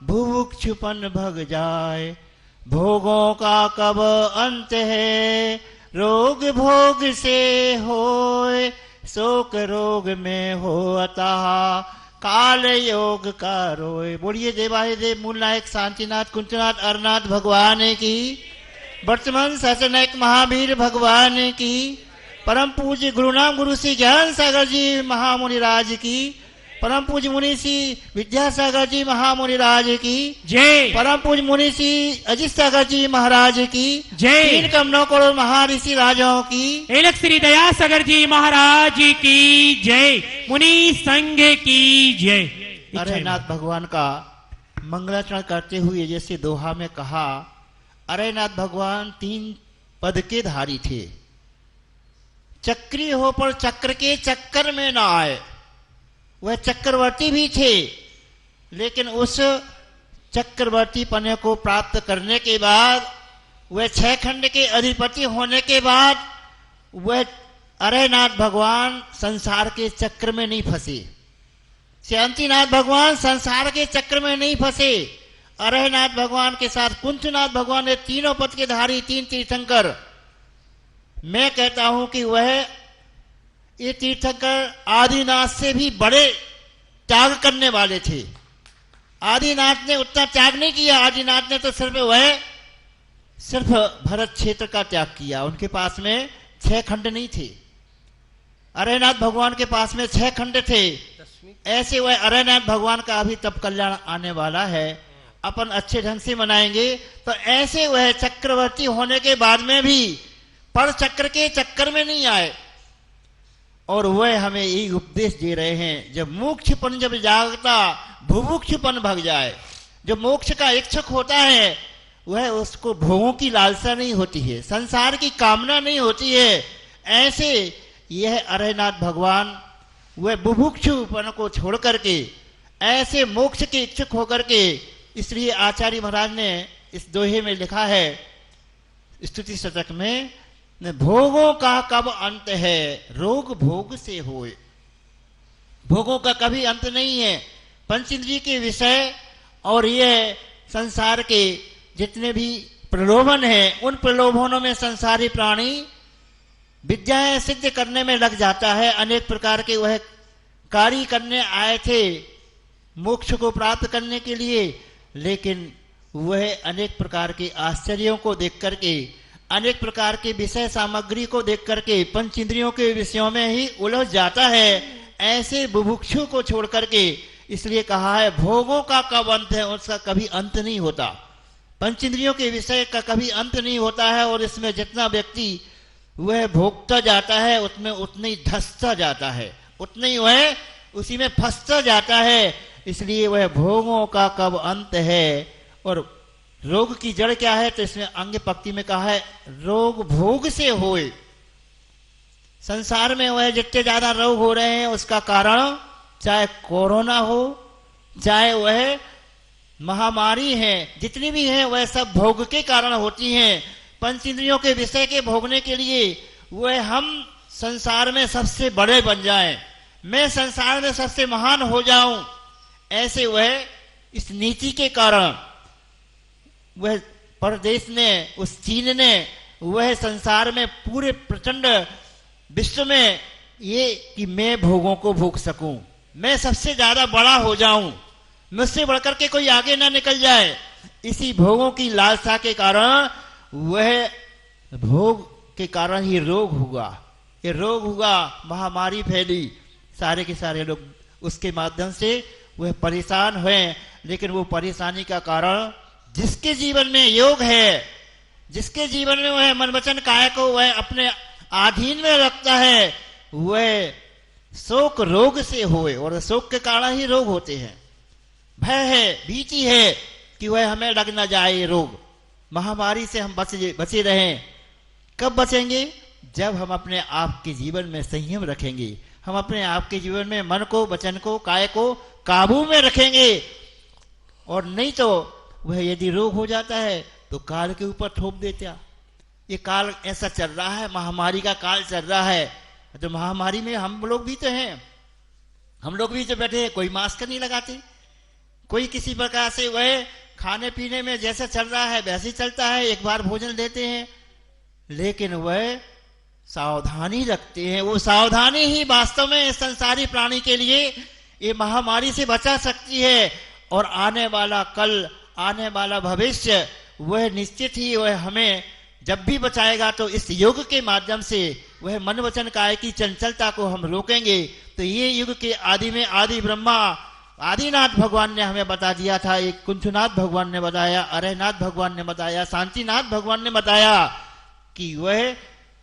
C: भुभुक्षुपन भग जाए। भोगों का कब अंत है, रोग भोग से होए। शोक रोग में हो अतः काल योग का रोए। बोलिए देवाधिदेव मूल नायक शांतिनाथ कुंचनाथ अरनाथ भगवान की, वर्तमान शासनायक महावीर भगवान की, परम पूज्य गुरुनाम गुरु श्री ज्ञान सागर जी महामुनि राज की, परम पूज्य मुनि श्री विद्यासागर जी महामुनि राज की
D: जय।
C: परम पूज्य मुनि श्री अजित सागर जी महाराज की
D: जय।
C: 3 करोड़ करोड़ महर्षि राजाओं की।
D: एलक श्री दया सागर जी महाराज की जय। मुनि संघ की जय।
C: अरे नाथ भगवान का मंगलाचरण करते हुए जैसे दोहा में कहा, अरे नाथ भगवान 3 पद के धारी थे। चक्री हो पर चक्र के चक्कर में ना आए। वह चक्रवर्ती भी थे, लेकिन उस चक्रवर्ती पने को प्राप्त करने के बाद, वह 6 खंड के अधिपति होने के बाद, वह अरहनाथ भगवान संसार के चक्र में नहीं फंसे। शांतिनाथ भगवान संसार के चक्र में नहीं फंसे। अरहनाथ भगवान के साथ कुंथनाथ भगवान ने तीनों पद के धारी 3 तीर्थंकर, मैं कहता हूं कि वह ये तीर्थंकर आदिनाथ से भी बड़े त्याग करने वाले थे। आदिनाथ ने उतना त्याग नहीं किया। आदिनाथ ने तो सिर्फ भरत क्षेत्र का त्याग किया। उनके पास में 6 खंड नहीं थे। अरहनाथ भगवान के पास में 6 खंड थे। ऐसे वह अरहनाथ भगवान का अभी तब कल्याण आने वाला है, अपन अच्छे ढंग से मनाएंगे। तो ऐसे वह चक्रवर्ती होने के बाद में भी पर चक्र के चक्कर में नहीं आए, और वह हमें यही उपदेश दे रहे हैं, जब मोक्षपन जब जागता भुभुक्षपन भग जाए। जो मोक्ष का इच्छुक होता है वह उसको भोगों की लालसा नहीं होती है, संसार की कामना नहीं होती है। ऐसे यह अरहनाथ भगवान वह बुभुक्षुपन को छोड़ करके ऐसे मोक्ष के इच्छुक होकर के, इसलिए आचार्य महाराज ने इस दोहे में लिखा है स्तुति शतक में, भोगों का कब अंत है रोग भोग से होए। भोगों का कभी अंत नहीं है। पंचेंद्रिय के विषय और ये संसार के जितने भी प्रलोभन हैं, उन प्रलोभनों में संसारी प्राणी विद्याएं सिद्ध करने में लग जाता है। अनेक प्रकार के वह कार्य करने आए थे मोक्ष को प्राप्त करने के लिए, लेकिन वह अनेक प्रकार के आश्चर्यों को देख करके, अनेक प्रकार के विषय सामग्री को देख करके पंचेंद्रियों के विषयों में ही उलझ जाता है। ऐसे बुभुक्षु को छोड़ करके, इसलिए कहा है भोगों का कब अंत है, उसका कभी अंत नहीं होता। पंचेंद्रियों के विषय का कभी अंत नहीं होता है, और इसमें जितना व्यक्ति वह भोगता जाता है उसमें उतने ही धंसता जाता है, उतने ही वह उसी में फंसता जाता है। इसलिए वह भोगों का कब अंत है। और रोग की जड़ क्या है, तो इसमें अंग पंक्ति में कहा है रोग भोग से होए। संसार में वह जितने ज्यादा रोग हो रहे हैं उसका कारण चाहे कोरोना हो, चाहे वह महामारी है, जितनी भी है वह सब भोग के कारण होती हैं। पंचेंद्रियों के विषय के भोगने के लिए वह हम संसार में सबसे बड़े बन जाएं, मैं संसार में सबसे महान हो जाऊं, ऐसे वह इस नीति के कारण वह परदेश ने, उस चीन ने, वह संसार में पूरे प्रचंड विश्व में ये कि मैं भोगों को भोग सकूं, मैं सबसे ज्यादा बड़ा हो जाऊं, मुझसे बढ़कर के कोई आगे ना निकल जाए। इसी भोगों की लालसा के कारण, वह भोग के कारण ही रोग हुआ। ये रोग हुआ, महामारी फैली, सारे के सारे लोग उसके माध्यम से वह परेशान हुए। लेकिन वो परेशानी का कारण जिसके जीवन में योग है, जिसके जीवन में वह मन वचन काया को वह अपने अधीन में रखता है, वह शोक रोग से होए। और शोक के कारण ही रोग होते हैं। भय है, भीति है कि वह हमें लग ना जाए रोग, महामारी से हम बचे रहें। कब बचेंगे? जब हम अपने आप के जीवन में संयम रखेंगे, हम अपने आप के जीवन में मन को, वचन को, काय को काबू में रखेंगे। और नहीं तो वह यदि रोग हो जाता है तो काल के ऊपर थोप देता। ये काल ऐसा चल रहा है, महामारी का काल चल रहा है। तो महामारी में हम लोग भी तो हैं, हम लोग भी तो बैठे हैं, कोई मास्क नहीं लगाते, कोई किसी प्रकार से वह खाने पीने में जैसा चल रहा है वैसे ही चलता है, एक बार भोजन लेते हैं, लेकिन वह सावधानी रखते हैं। वो सावधानी ही वास्तव में संसारी प्राणी के लिए ये महामारी से बचा सकती है। और आने वाला कल, आने वाला भविष्य, वह निश्चित ही वह हमें जब भी बचाएगा तो इस योग के माध्यम से वह मन वचन काय की चंचलता को हम रोकेंगे। तो ये युग के आदि में आदि ब्रह्मा आदिनाथ भगवान ने हमें बता दिया था, एक कुंथनाथ भगवान ने बताया, अरहनाथ भगवान ने बताया, शांतिनाथ भगवान ने बताया कि वह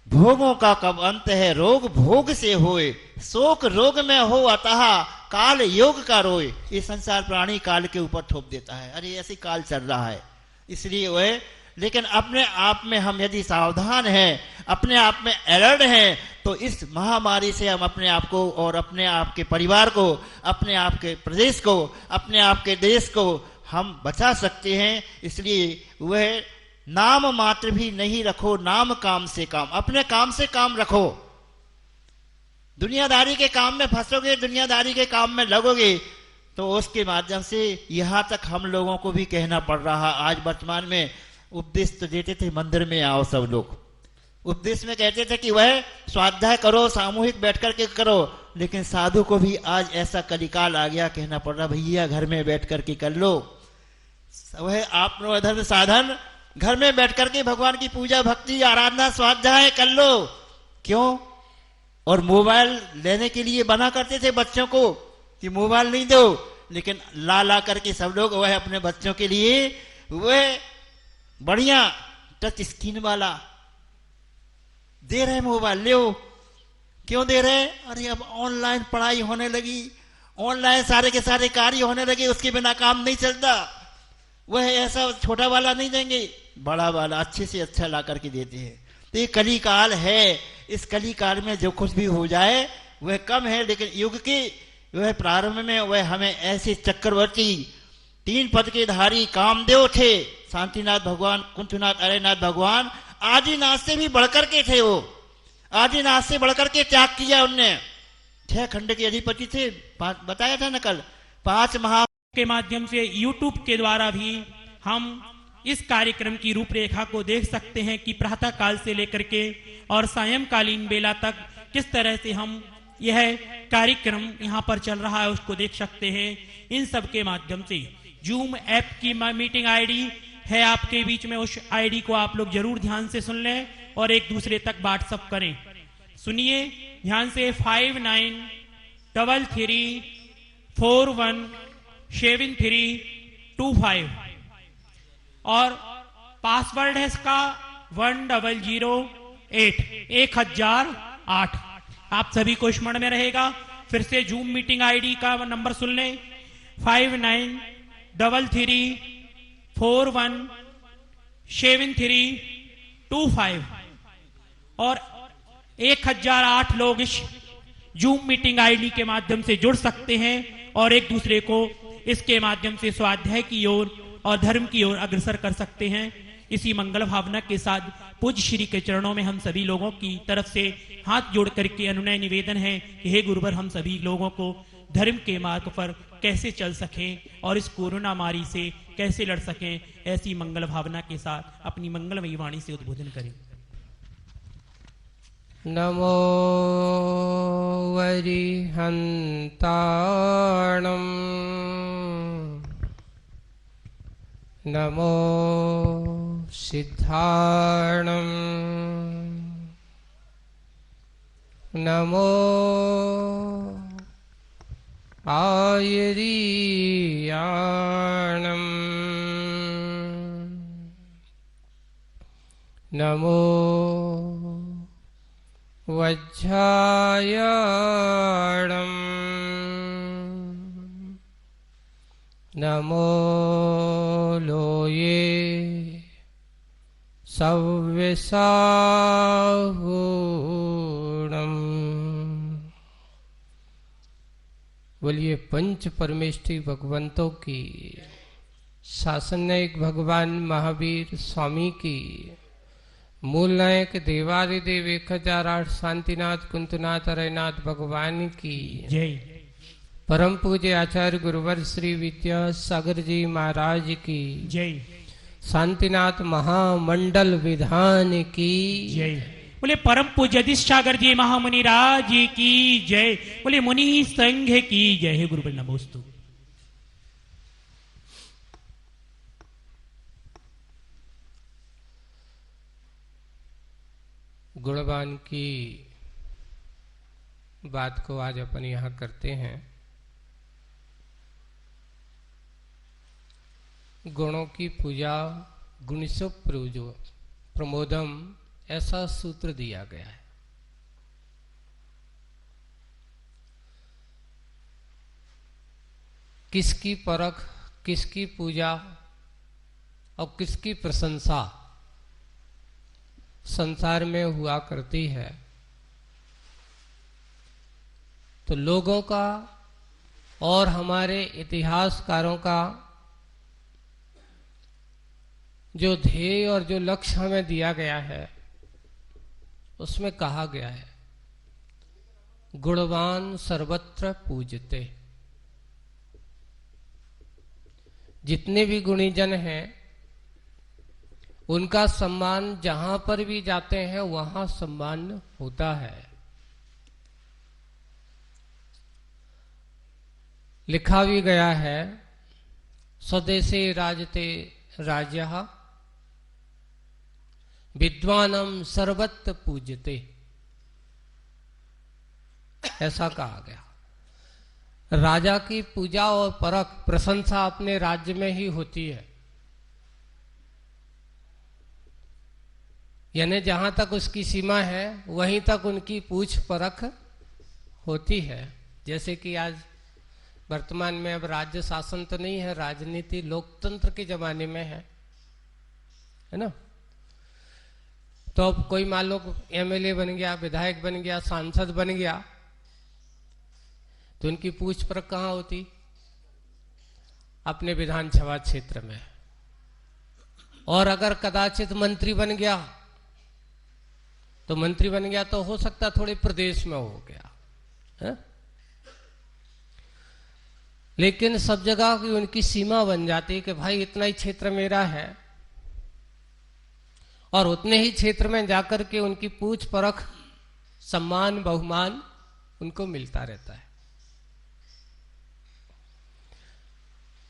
C: भोगों का कब अंत है रोग भोग से होए, शोक रोग में हो अतः काल योग का रोए। ये संसार प्राणी काल के ऊपर थोप देता है, अरे ऐसे काल चल रहा है। इसलिए वह, लेकिन अपने आप में हम यदि सावधान हैं, अपने आप में अलर्ट हैं, तो इस महामारी से हम अपने आप को और अपने आप के परिवार को, अपने आप के प्रदेश को, अपने आप के देश को हम बचा सकते हैं। इसलिए वह नाम मात्र भी नहीं रखो, नाम काम से काम, अपने काम से काम रखो। दुनियादारी के काम में फंसोगे, दुनियादारी के काम में लगोगे, तो उसके माध्यम से यहां तक हम लोगों को भी कहना पड़ रहा। आज वर्तमान में उपदेश तो देते थे, मंदिर में आओ सब लोग, उपदेश में कहते थे कि वह स्वाध्याय करो, सामूहिक बैठ करके करो, लेकिन साधु को भी आज ऐसा कलिकाल आ गया, कहना पड़ रहा भैया घर में बैठ करके कर लो। वह आप धर्म साधन घर में बैठ करके भगवान की पूजा, भक्ति, आराधना, स्वाध्याय कर लो। क्यों? और मोबाइल लेने के लिए बना करते थे बच्चों को कि मोबाइल नहीं दो, लेकिन ला करके सब लोग वह अपने बच्चों के लिए वह बढ़िया टच स्क्रीन वाला दे रहे मोबाइल। ले। क्यों दे रहे? अरे अब ऑनलाइन पढ़ाई होने लगी, ऑनलाइन सारे के सारे कार्य होने लगे, उसके बिना काम नहीं चलता। वह ऐसा छोटा वाला नहीं देंगे, बड़ा वाला अच्छे से अच्छा ला करके देते हैं। तो ये कली काल है, इस कली काल में जो कुछ भी हो जाए वह कम है, लेकिन युग के वह प्रारंभ में वह हमें ऐसे चक्रवर्ती 3 पद के धारी कामदेव थे, शांतिनाथ भगवान, कुंठनाथ, अरेनाथ भगवान, आदिनाथ से भी बढ़कर के थे। वो आदिनाथ से बढ़कर के त्याग किया उनने। 6 खंड के अधिपति थे, बताया था न कल, 5 महा
D: के माध्यम से YouTube के द्वारा भी हम इस कार्यक्रम की रूपरेखा को देख सकते हैं कि प्रातः काल से लेकर के और सायंकालीन बेला तक किस तरह से हम यह कार्यक्रम यहाँ पर चल रहा है उसको देख सकते हैं। इन सब के माध्यम से जूम ऐप की मीटिंग आईडी है आपके बीच में, उस आईडी को आप लोग जरूर ध्यान से सुन लें और एक दूसरे तक व्हाट्सएप करें। सुनिए ध्यान से, 5933417325 और पासवर्ड है इसका 1008। आप सभी को स्मरण में रहेगा। फिर से जूम मीटिंग आईडी का नंबर सुन लें, 5933417325 और 1008 लोग इस जूम मीटिंग आईडी के माध्यम से जुड़ सकते हैं और एक दूसरे को इसके माध्यम से स्वाध्याय की ओर और धर्म की ओर अग्रसर कर सकते हैं। इसी मंगल भावना के साथ पूज्य श्री के चरणों में हम सभी लोगों की तरफ से हाथ जोड़ करके अनुनय निवेदन है कि हे गुरुवर, हम सभी लोगों को धर्म के मार्ग पर कैसे चल सकें और इस कोरोना मारी से कैसे लड़ सकें, ऐसी मंगल भावना के साथ अपनी मंगलमयी वाणी से उद्बोधन करें।
B: नमो वरिहंताणं नमो सिद्धाणं नमो आयरीयाणं नमो वज्रायाणं नमो लोये सव्यसाहूणम्। बोलिए पंच परमेष्ठी भगवंतों की, शासन नायक भगवान महावीर स्वामी की, मूल नायक देवादिदेव 1008 शांतिनाथ कुंतनाथ अरयनाथ भगवान की
D: जय।
B: परम पूज्य आचार्य गुरुवर श्री विद्यासागर जी महाराज की
D: जय।
B: शांतिनाथ महामंडल विधान की
D: जय। बोले परम पूज्य अधिष्ठागर जी महामुनि राज की जय। बोले मुनि संघ की जय। हे गुरुवर नमोस्तु।
B: गुणवान की बात को आज अपन यहाँ करते हैं। गुणों की पूजा गुणिसो प्रमोदम, ऐसा सूत्र दिया गया है। किसकी परख, किसकी पूजा और किसकी प्रशंसा संसार में हुआ करती है, तो लोगों का और हमारे इतिहासकारों का जो ध्येय और जो लक्ष्य हमें दिया गया है, उसमें कहा गया है गुणवान सर्वत्र पूजते। जितने भी गुणीजन हैं उनका सम्मान जहां पर भी जाते हैं वहां सम्मान होता है। लिखा भी गया है स्वदेशे राजते राजः विद्वानम सर्वत्र पूजते, ऐसा कहा गया। राजा की पूजा और परख प्रशंसा अपने राज्य में ही होती है, यानी जहां तक उसकी सीमा है वहीं तक उनकी पूछ परख होती है। जैसे कि आज वर्तमान में अब राज्य शासन तो नहीं है, राजनीति लोकतंत्र के जमाने में है ना। तो अब कोई मान लो एमएलए बन गया, विधायक बन गया, सांसद बन गया, तो उनकी पूछ परख कहाँ होती? अपने विधानसभा क्षेत्र में। और अगर कदाचित मंत्री बन गया तो मंत्री बन गया तो हो सकता थोड़े प्रदेश में हो गया है? लेकिन सब जगह की उनकी सीमा बन जाती है कि भाई इतना ही क्षेत्र मेरा है, और उतने ही क्षेत्र में जाकर के उनकी पूछ परख सम्मान बहुमान उनको मिलता रहता है।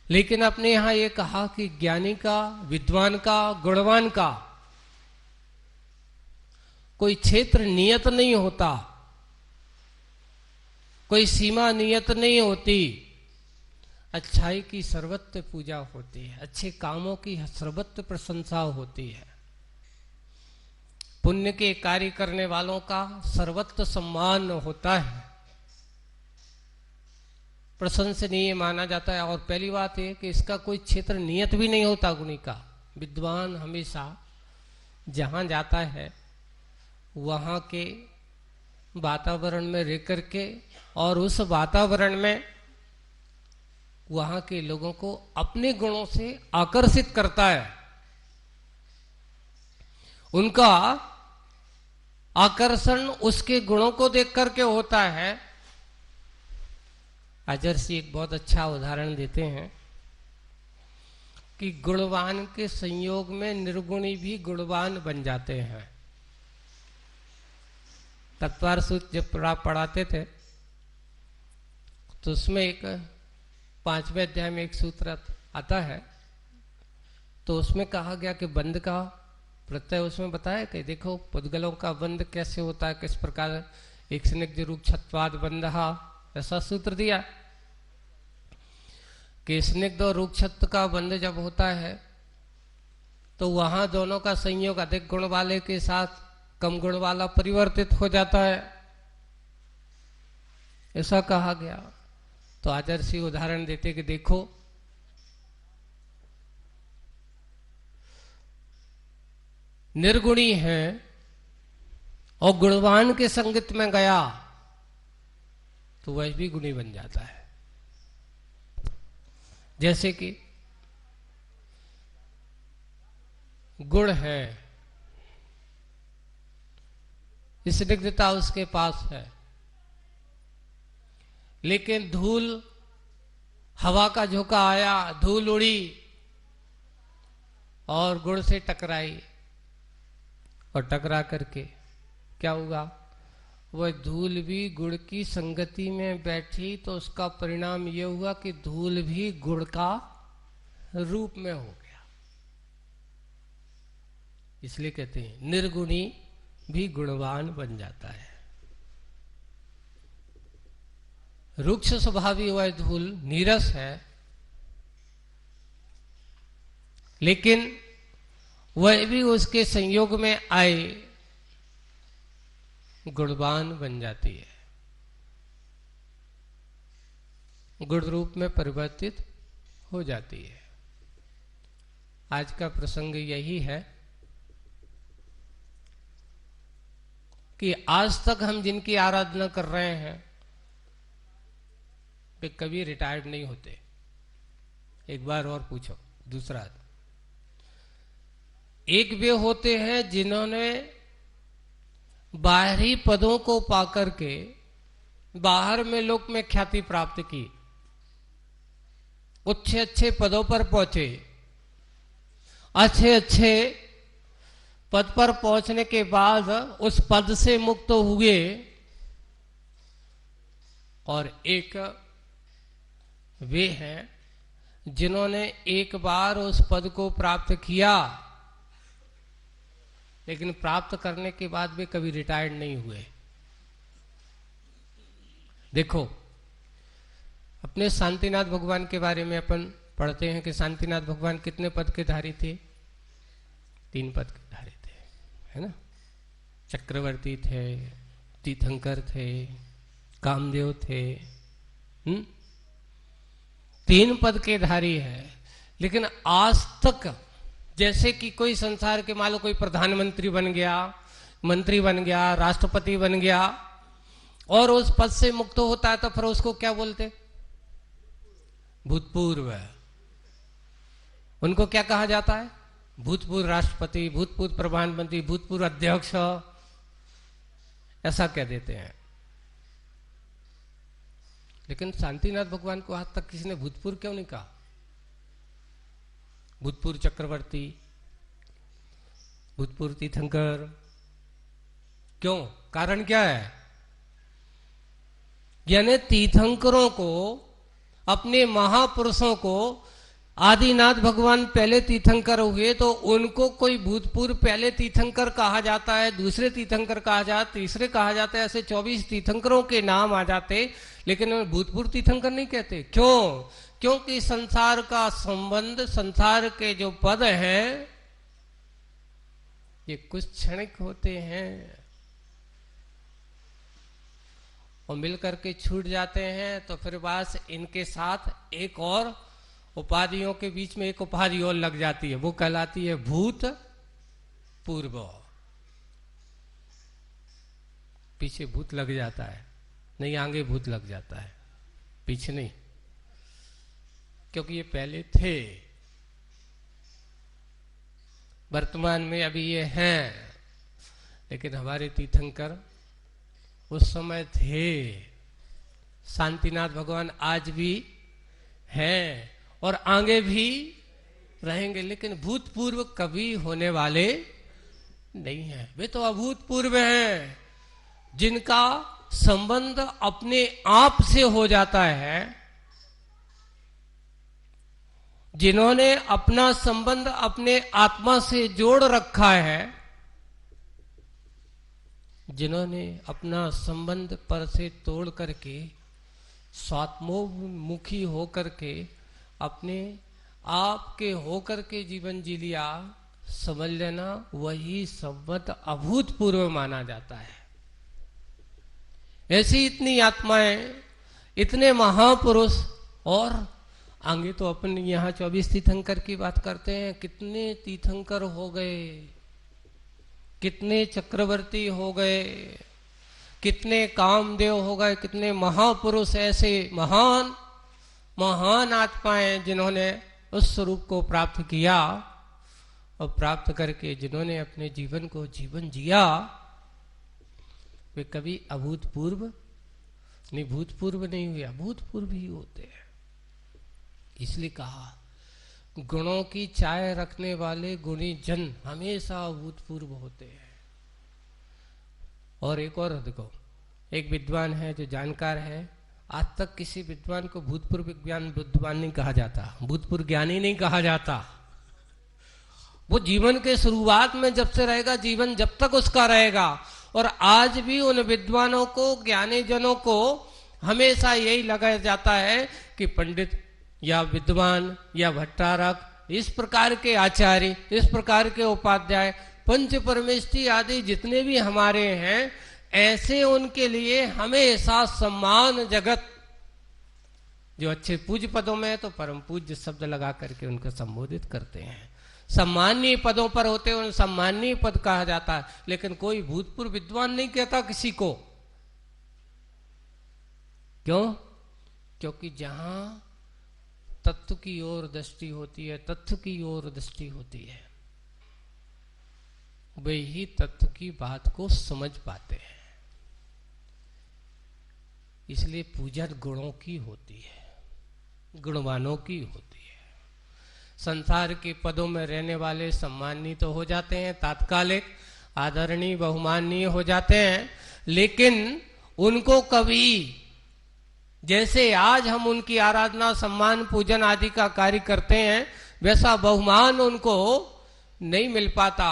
B: लेकिन अपने यहां ये कहा कि ज्ञानी का, विद्वान का, गुणवान का कोई क्षेत्र नियत नहीं होता, कोई सीमा नियत नहीं होती। अच्छाई की सर्वत्र पूजा होती है, अच्छे कामों की सर्वत्र प्रशंसा होती है, पुण्य के कार्य करने वालों का सर्वत्र सम्मान होता है, प्रशंसनीय माना जाता है। और पहली बात है कि इसका कोई क्षेत्र नियत भी नहीं होता गुणी का। विद्वान हमेशा जहां जाता है वहां के वातावरण में रह करके और उस वातावरण में वहां के लोगों को अपने गुणों से आकर्षित करता है। उनका आकर्षण उसके गुणों को देख करके होता है। अजर्सी एक बहुत अच्छा उदाहरण देते हैं कि गुणवान के संयोग में निर्गुणी भी गुणवान बन जाते हैं। तत्वार सूत्र जब पढ़ाते थे तो उसमें एक 5वें अध्याय में एक सूत्र आता है, तो उसमें कहा गया कि बंध का प्रत्यय उसमें बताया कि देखो पुद्गलों का बंध कैसे होता है, किस प्रकार एक स्निग्ध रूप छत्वाद बंधहा, ऐसा सूत्र दिया कि स्निग्ध और रूक्षत्व का बंध जब होता है तो वहां दोनों का संयोग अधिक गुण वाले के साथ कम गुण वाला परिवर्तित हो जाता है, ऐसा कहा गया। तो आदर्शी उदाहरण देते कि देखो निर्गुणी है और गुणवान के संगत में गया तो वह भी गुणी बन जाता है। जैसे कि गुण है, स्निग्धता उसके पास है, लेकिन धूल, हवा का झोंका आया, धूल उड़ी और गुण से टकराई, और टकरा करके क्या हुआ? वह धूल भी गुड़ की संगति में बैठी तो उसका परिणाम यह हुआ कि धूल भी गुड़ का रूप में हो गया। इसलिए कहते हैं निर्गुणी भी गुणवान बन जाता है। रुक्ष स्वभावी वह धूल नीरस है, लेकिन वह भी उसके संयोग में आए गुणवान बन जाती है, गुण रूप में परिवर्तित हो जाती है। आज का प्रसंग यही है कि आज तक हम जिनकी आराधना कर रहे हैं वे कभी रिटायर्ड नहीं होते। एक बार और पूछो। दूसरा, एक वे होते हैं जिन्होंने बाहरी पदों को पाकर के बाहर में लोक में ख्याति प्राप्त की, अच्छे अच्छे पदों पर पहुंचे, अच्छे अच्छे पद पर पहुंचने के बाद उस पद से मुक्त हुए, और एक वे हैं जिन्होंने एक बार उस पद को प्राप्त किया, लेकिन प्राप्त करने के बाद वे कभी रिटायर्ड नहीं हुए। देखो, अपने शांतिनाथ भगवान के बारे में अपन पढ़ते हैं कि शांतिनाथ भगवान कितने पद के धारी थे? 3 पद के धारी थे, है ना। चक्रवर्ती थे, तीर्थंकर थे, कामदेव थे। 3 पद के धारी है। लेकिन आज तक जैसे कि कोई संसार के मान लो कोई प्रधानमंत्री बन गया, मंत्री बन गया, राष्ट्रपति बन गया और उस पद से मुक्त होता है, तो फिर उसको क्या बोलते? भूतपूर्व। उनको क्या कहा जाता है? भूतपूर्व राष्ट्रपति, भूतपूर्व प्रधानमंत्री, भूतपूर्व अध्यक्ष, ऐसा कह देते हैं। लेकिन शांतिनाथ भगवान को आज तक किसी ने भूतपूर्व क्यों नहीं कहा? भूतपूर्व चक्रवर्ती, भूतपूर्व तीर्थंकर, क्यों? कारण क्या है? यानी तीर्थंकरों को, अपने महापुरुषों को, आदिनाथ भगवान पहले तीर्थंकर हुए तो उनको कोई भूतपूर्व पहले तीर्थंकर कहा जाता है, दूसरे तीर्थंकर कहा जाता, तीसरे कहा जाता है, ऐसे 24 तीर्थंकरों के नाम आ जाते, लेकिन भूतपूर्व तीर्थंकर नहीं कहते। क्यों? क्योंकि संसार का संबंध, संसार के जो पद हैं ये कुछ क्षणिक होते हैं और मिलकर के छूट जाते हैं, तो फिर बस इनके साथ एक और उपाधियों के बीच में एक उपाधि और लग जाती है, वो कहलाती है भूत पूर्व। पीछे भूत लग जाता है, नहीं आगे भूत लग जाता है, पीछे नहीं, क्योंकि ये पहले थे, वर्तमान में अभी ये हैं, लेकिन हमारे तीर्थंकर उस समय थे। शांतिनाथ भगवान आज भी हैं और आगे भी रहेंगे, लेकिन भूतपूर्व कभी होने वाले नहीं हैं। वे तो अभूतपूर्व हैं, जिनका संबंध अपने आप से हो जाता है, जिन्होंने अपना संबंध अपने आत्मा से जोड़ रखा है, जिन्होंने अपना संबंध पर से तोड़ करके स्वात्मोन्मुखी होकर के अपने आप के होकर के जीवन जी लिया, समझ लेना वही संबंध अभूतपूर्व माना जाता है। ऐसी इतनी आत्माएं, इतने महापुरुष, और आगे तो अपन यहाँ 24 तीर्थंकर की बात करते हैं। कितने तीर्थंकर हो गए, कितने चक्रवर्ती हो गए, कितने कामदेव हो गए, कितने महापुरुष, ऐसे महान महान आत्माएं जिन्होंने उस स्वरूप को प्राप्त किया और प्राप्त करके जिन्होंने अपने जीवन को जीवन जिया, वे कभी अभूतपूर्व नहीं, भूतपूर्व नहीं हुए, अभूतपूर्व ही होते हैं। इसलिए कहा गुणों की चाय रखने वाले गुणी जन हमेशा अभूतपूर्व होते हैं। और एक और देखो, एक विद्वान है जो जानकार है, आज तक किसी विद्वान को भूतपूर्व विद्वान नहीं कहा जाता, भूतपूर्व ज्ञानी नहीं कहा जाता। वो जीवन के शुरुआत में जब से रहेगा, जीवन जब तक उसका रहेगा। और आज भी उन विद्वानों को, ज्ञानी जनों को हमेशा यही लगाया जाता है कि पंडित या विद्वान या भट्टारक, इस प्रकार के आचार्य, इस प्रकार के उपाध्याय, पंच परमेष्ठी आदि जितने भी हमारे हैं, ऐसे उनके लिए हमेशा सम्मान जगत, जो अच्छे पूज्य पदों में है तो परम पूज्य शब्द लगा करके उनको संबोधित करते हैं। सम्मानीय पदों पर होते हैं, उन सम्मानीय पद कहा जाता है। लेकिन कोई भूतपूर्व विद्वान नहीं कहता किसी को। क्यों? क्योंकि जहां तत्व की ओर दृष्टि होती है, तत्व की ओर दृष्टि होती है, वे ही तत्व की बात को समझ पाते हैं। इसलिए पूजा गुणों की होती है, गुणवानों की होती है। संसार के पदों में रहने वाले सम्मानित तो हो जाते हैं, तात्कालिक आदरणीय बहुमाननीय हो जाते हैं, लेकिन उनको कभी, जैसे आज हम उनकी आराधना सम्मान पूजन आदि का कार्य करते हैं, वैसा बहुमान उनको नहीं मिल पाता।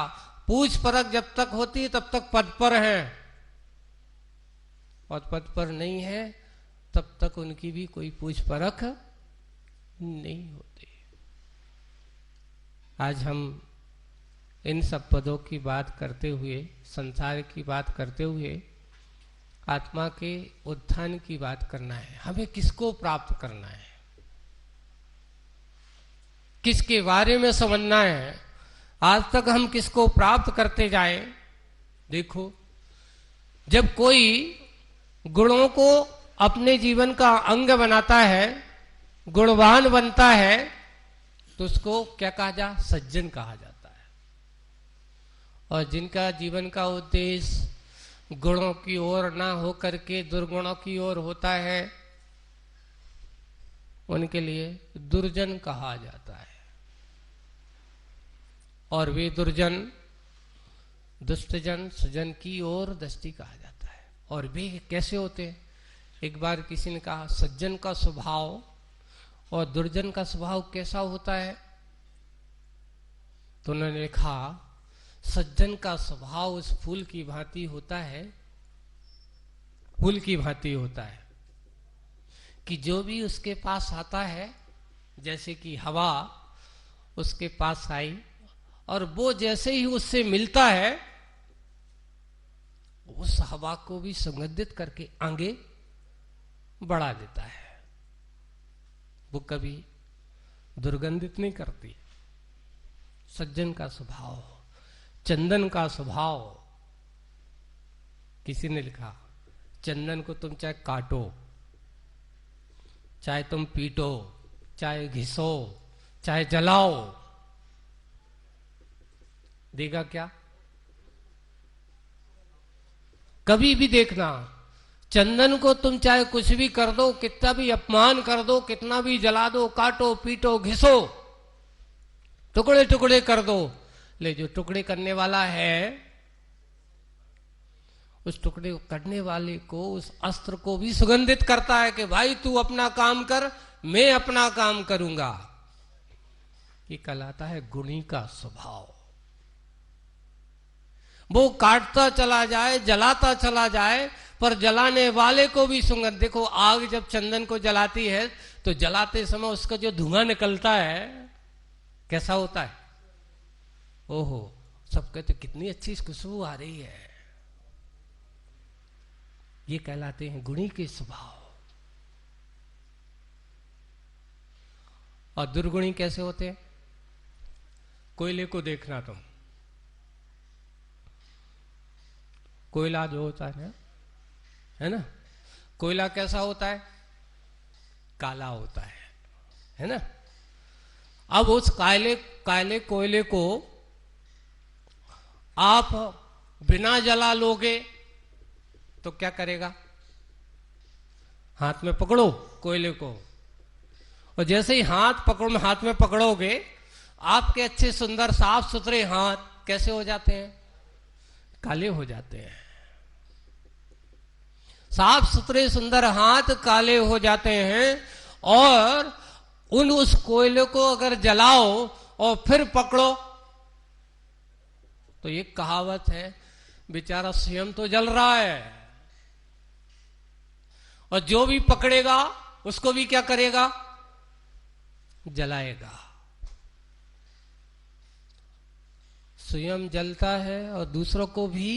B: पूछ परख जब तक होती तब तक पद पर हैं, और पद पर नहीं है तब तक उनकी भी कोई पूछ परख नहीं होती। आज हम इन सब पदों की बात करते हुए, संसार की बात करते हुए, आत्मा के उत्थान की बात करना है। हमें किसको प्राप्त करना है, किसके बारे में समझना है। आज तक हम किसको प्राप्त करते जाए। देखो, जब कोई गुणों को अपने जीवन का अंग बनाता है, गुणवान बनता है, तो उसको क्या कहा जा, सज्जन कहा जाता है। और जिनका जीवन का उद्देश्य गुणों की ओर ना हो करके दुर्गुणों की ओर होता है, उनके लिए दुर्जन कहा जाता है। और वे दुर्जन दुष्टजन सज्जन की ओर दृष्टि कहा जाता है। और वे कैसे होते हैं? एक बार किसी ने कहा सज्जन का स्वभाव और दुर्जन का स्वभाव कैसा होता है, तो उन्होंने लिखा सज्जन का स्वभाव उस फूल की भांति होता है, फूल की भांति होता है कि जो भी उसके पास आता है, जैसे कि हवा उसके पास आई और वो जैसे ही उससे मिलता है, उस हवा को भी सुगंधित करके आगे बढ़ा देता है। वो कभी दुर्गंधित नहीं करती। सज्जन का स्वभाव, चंदन का स्वभाव। किसी ने लिखा चंदन को तुम चाहे काटो, चाहे तुम पीटो, चाहे घिसो, चाहे जलाओ, देगा क्या? कभी भी देखना, चंदन को तुम चाहे कुछ भी कर दो, कितना भी अपमान कर दो, कितना भी जला दो, काटो पीटो घिसो, टुकड़े टुकड़े कर दो, ले जो टुकड़े करने वाला है, उस टुकड़े करने वाले को, उस अस्त्र को भी सुगंधित करता है कि भाई तू अपना काम कर, मैं अपना काम करूंगा। ये कहलाता है गुणी का स्वभाव। वो काटता चला जाए, जलाता चला जाए, पर जलाने वाले को भी सुगंध। देखो, आग जब चंदन को जलाती है तो जलाते समय उसका जो धुआं निकलता है कैसा होता है? ओहो, सब कहते कितनी अच्छी खुशबू आ रही है। ये कहलाते हैं गुणी के स्वभाव। और दुर्गुणी कैसे होते हैं? कोयले को देखना तुम, कोयला जो होता है ना, कोयला कैसा होता है? काला होता है ना। अब उस काले कोयले को आप बिना जला लोगे तो क्या करेगा? हाथ में पकड़ो कोयले को, और जैसे ही हाथ में पकड़ोगे, आपके अच्छे सुंदर साफ सुथरे हाथ कैसे हो जाते हैं? काले हो जाते हैं। साफ सुथरे सुंदर हाथ काले हो जाते हैं। और उस कोयले को अगर जलाओ और फिर पकड़ो, तो ये कहावत है, बेचारा स्वयं तो जल रहा है और जो भी पकड़ेगा उसको भी क्या करेगा? जलाएगा। स्वयं जलता है और दूसरों को भी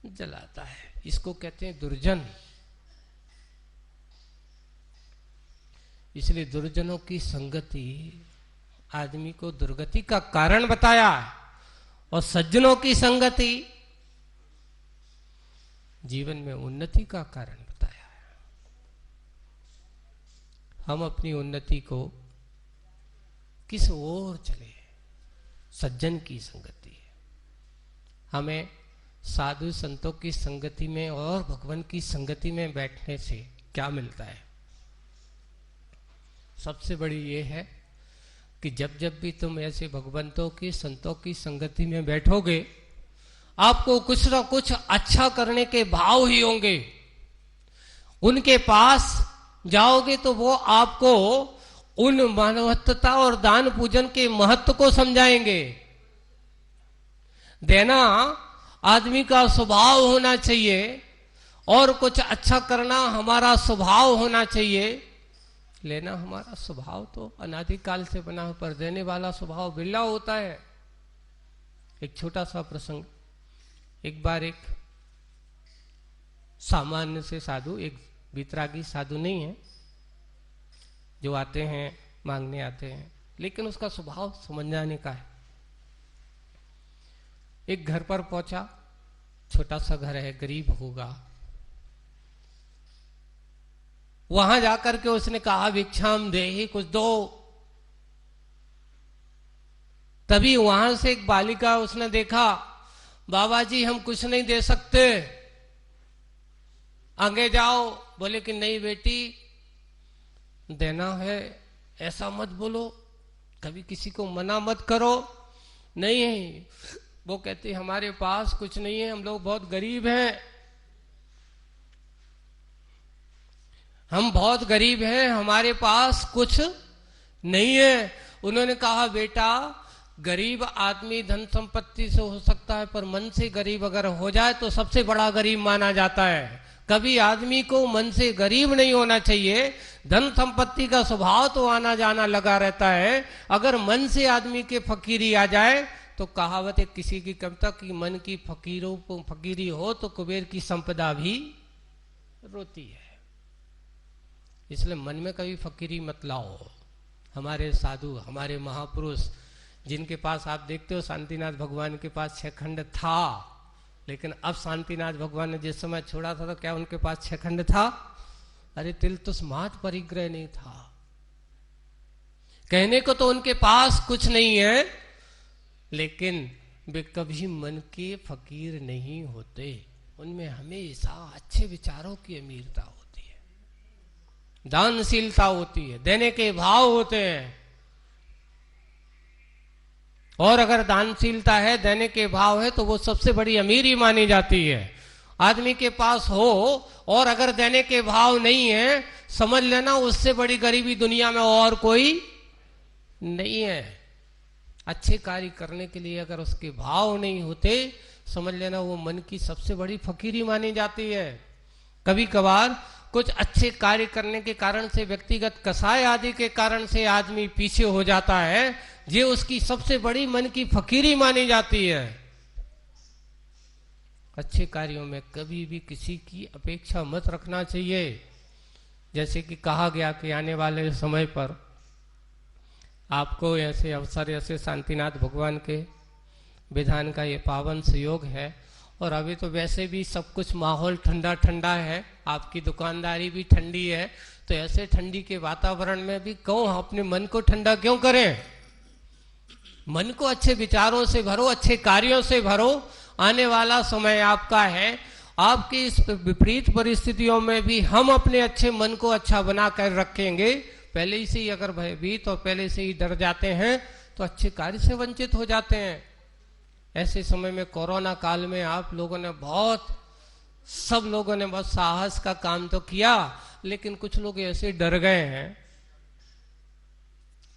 B: जलाता है। इसको कहते हैं दुर्जन। इसलिए दुर्जनों की संगति आदमी को दुर्गति का कारण बताया है, और सज्जनों की संगति जीवन में उन्नति का कारण बताया है। हम अपनी उन्नति को किस ओर चले। सज्जन की संगति है। हमें साधु संतों की संगति में और भगवान की संगति में बैठने से क्या मिलता है? सबसे बड़ी ये है कि जब जब भी तुम ऐसे भगवंतों की संतों की संगति में बैठोगे, आपको कुछ ना कुछ अच्छा करने के भाव ही होंगे। उनके पास जाओगे तो वो आपको उन मानवत्ता और दान पूजन के महत्व को समझाएंगे। देना आदमी का स्वभाव होना चाहिए और कुछ अच्छा करना हमारा स्वभाव होना चाहिए। लेना हमारा स्वभाव तो अनादिकाल से बना हो, पर देने वाला स्वभाव बिरला होता है। एक छोटा सा प्रसंग, एक बार एक सामान्य से साधु, एक वितरागी साधु नहीं है, जो आते हैं मांगने आते हैं, लेकिन उसका स्वभाव समझ जाने का है। एक घर पर पहुंचा, छोटा सा घर है, गरीब होगा। वहां जाकर के उसने कहा भिक्षाम देहि, कुछ दो। तभी वहां से एक बालिका उसने देखा, बाबा जी हम कुछ नहीं दे सकते, आगे जाओ। बोले कि नहीं बेटी, देना है, ऐसा मत बोलो, कभी किसी को मना मत करो। नहीं, वो कहते हमारे पास कुछ नहीं है, हम लोग बहुत गरीब हैं, हम बहुत गरीब हैं, हमारे पास कुछ नहीं है। उन्होंने कहा बेटा, गरीब आदमी धन संपत्ति से हो सकता है, पर मन से गरीब अगर हो जाए तो सबसे बड़ा गरीब माना जाता है। कभी आदमी को मन से गरीब नहीं होना चाहिए। धन संपत्ति का स्वभाव तो आना जाना लगा रहता है, अगर मन से आदमी के फकीरी आ जाए तो कहावत है किसी की कविता की, मन की फकीरी हो तो कुबेर की संपदा भी रोती है। इसलिए मन में कभी फकीरी मत लाओ। हमारे साधु, हमारे महापुरुष, जिनके पास आप देखते हो शांतिनाथ भगवान के पास 6 खंड था, लेकिन अब शांतिनाथ भगवान ने जिस समय छोड़ा था तो क्या उनके पास 6 खंड था? अरे तिलतुस्मात परिग्रह नहीं था। कहने को तो उनके पास कुछ नहीं है, लेकिन वे कभी मन के फकीर नहीं होते। उनमें हमेशा अच्छे विचारों की अमीरता होती है, दानशीलता होती है, देने के भाव होते हैं। और अगर दानशीलता है, देने के भाव है, तो वो सबसे बड़ी अमीरी मानी जाती है। आदमी के पास हो और अगर देने के भाव नहीं है, समझ लेना उससे बड़ी गरीबी दुनिया में और कोई नहीं है। अच्छे कार्य करने के लिए अगर उसके भाव नहीं होते, समझ लेना वो मन की सबसे बड़ी फकीरी मानी जाती है। कभी कभार कुछ अच्छे कार्य करने के कारण से, व्यक्तिगत कसाय आदि के कारण से आदमी पीछे हो जाता है, ये उसकी सबसे बड़ी मन की फकीरी मानी जाती है। अच्छे कार्यों में कभी भी किसी की अपेक्षा मत रखना चाहिए। जैसे कि कहा गया कि आने वाले समय पर आपको ऐसे अवसर, ऐसे शांतिनाथ भगवान के विधान का ये पावन सुयोग है, और अभी तो वैसे भी सब कुछ माहौल ठंडा ठंडा है, आपकी दुकानदारी भी ठंडी है, तो ऐसे ठंडी के वातावरण में भी क्यों अपने मन को ठंडा क्यों करें? मन को अच्छे विचारों से भरो, अच्छे कार्यों से भरो। आने वाला समय आपका है। आपकी इस विपरीत परिस्थितियों में भी हम अपने अच्छे मन को अच्छा बना कर रखेंगे। पहले से ही अगर भयभीत और पहले से ही डर जाते हैं तो अच्छे कार्य से वंचित हो जाते हैं। ऐसे समय में, कोरोना काल में, आप लोगों ने सब लोगों ने बहुत साहस का काम तो किया, लेकिन कुछ लोग ऐसे डर गए हैं।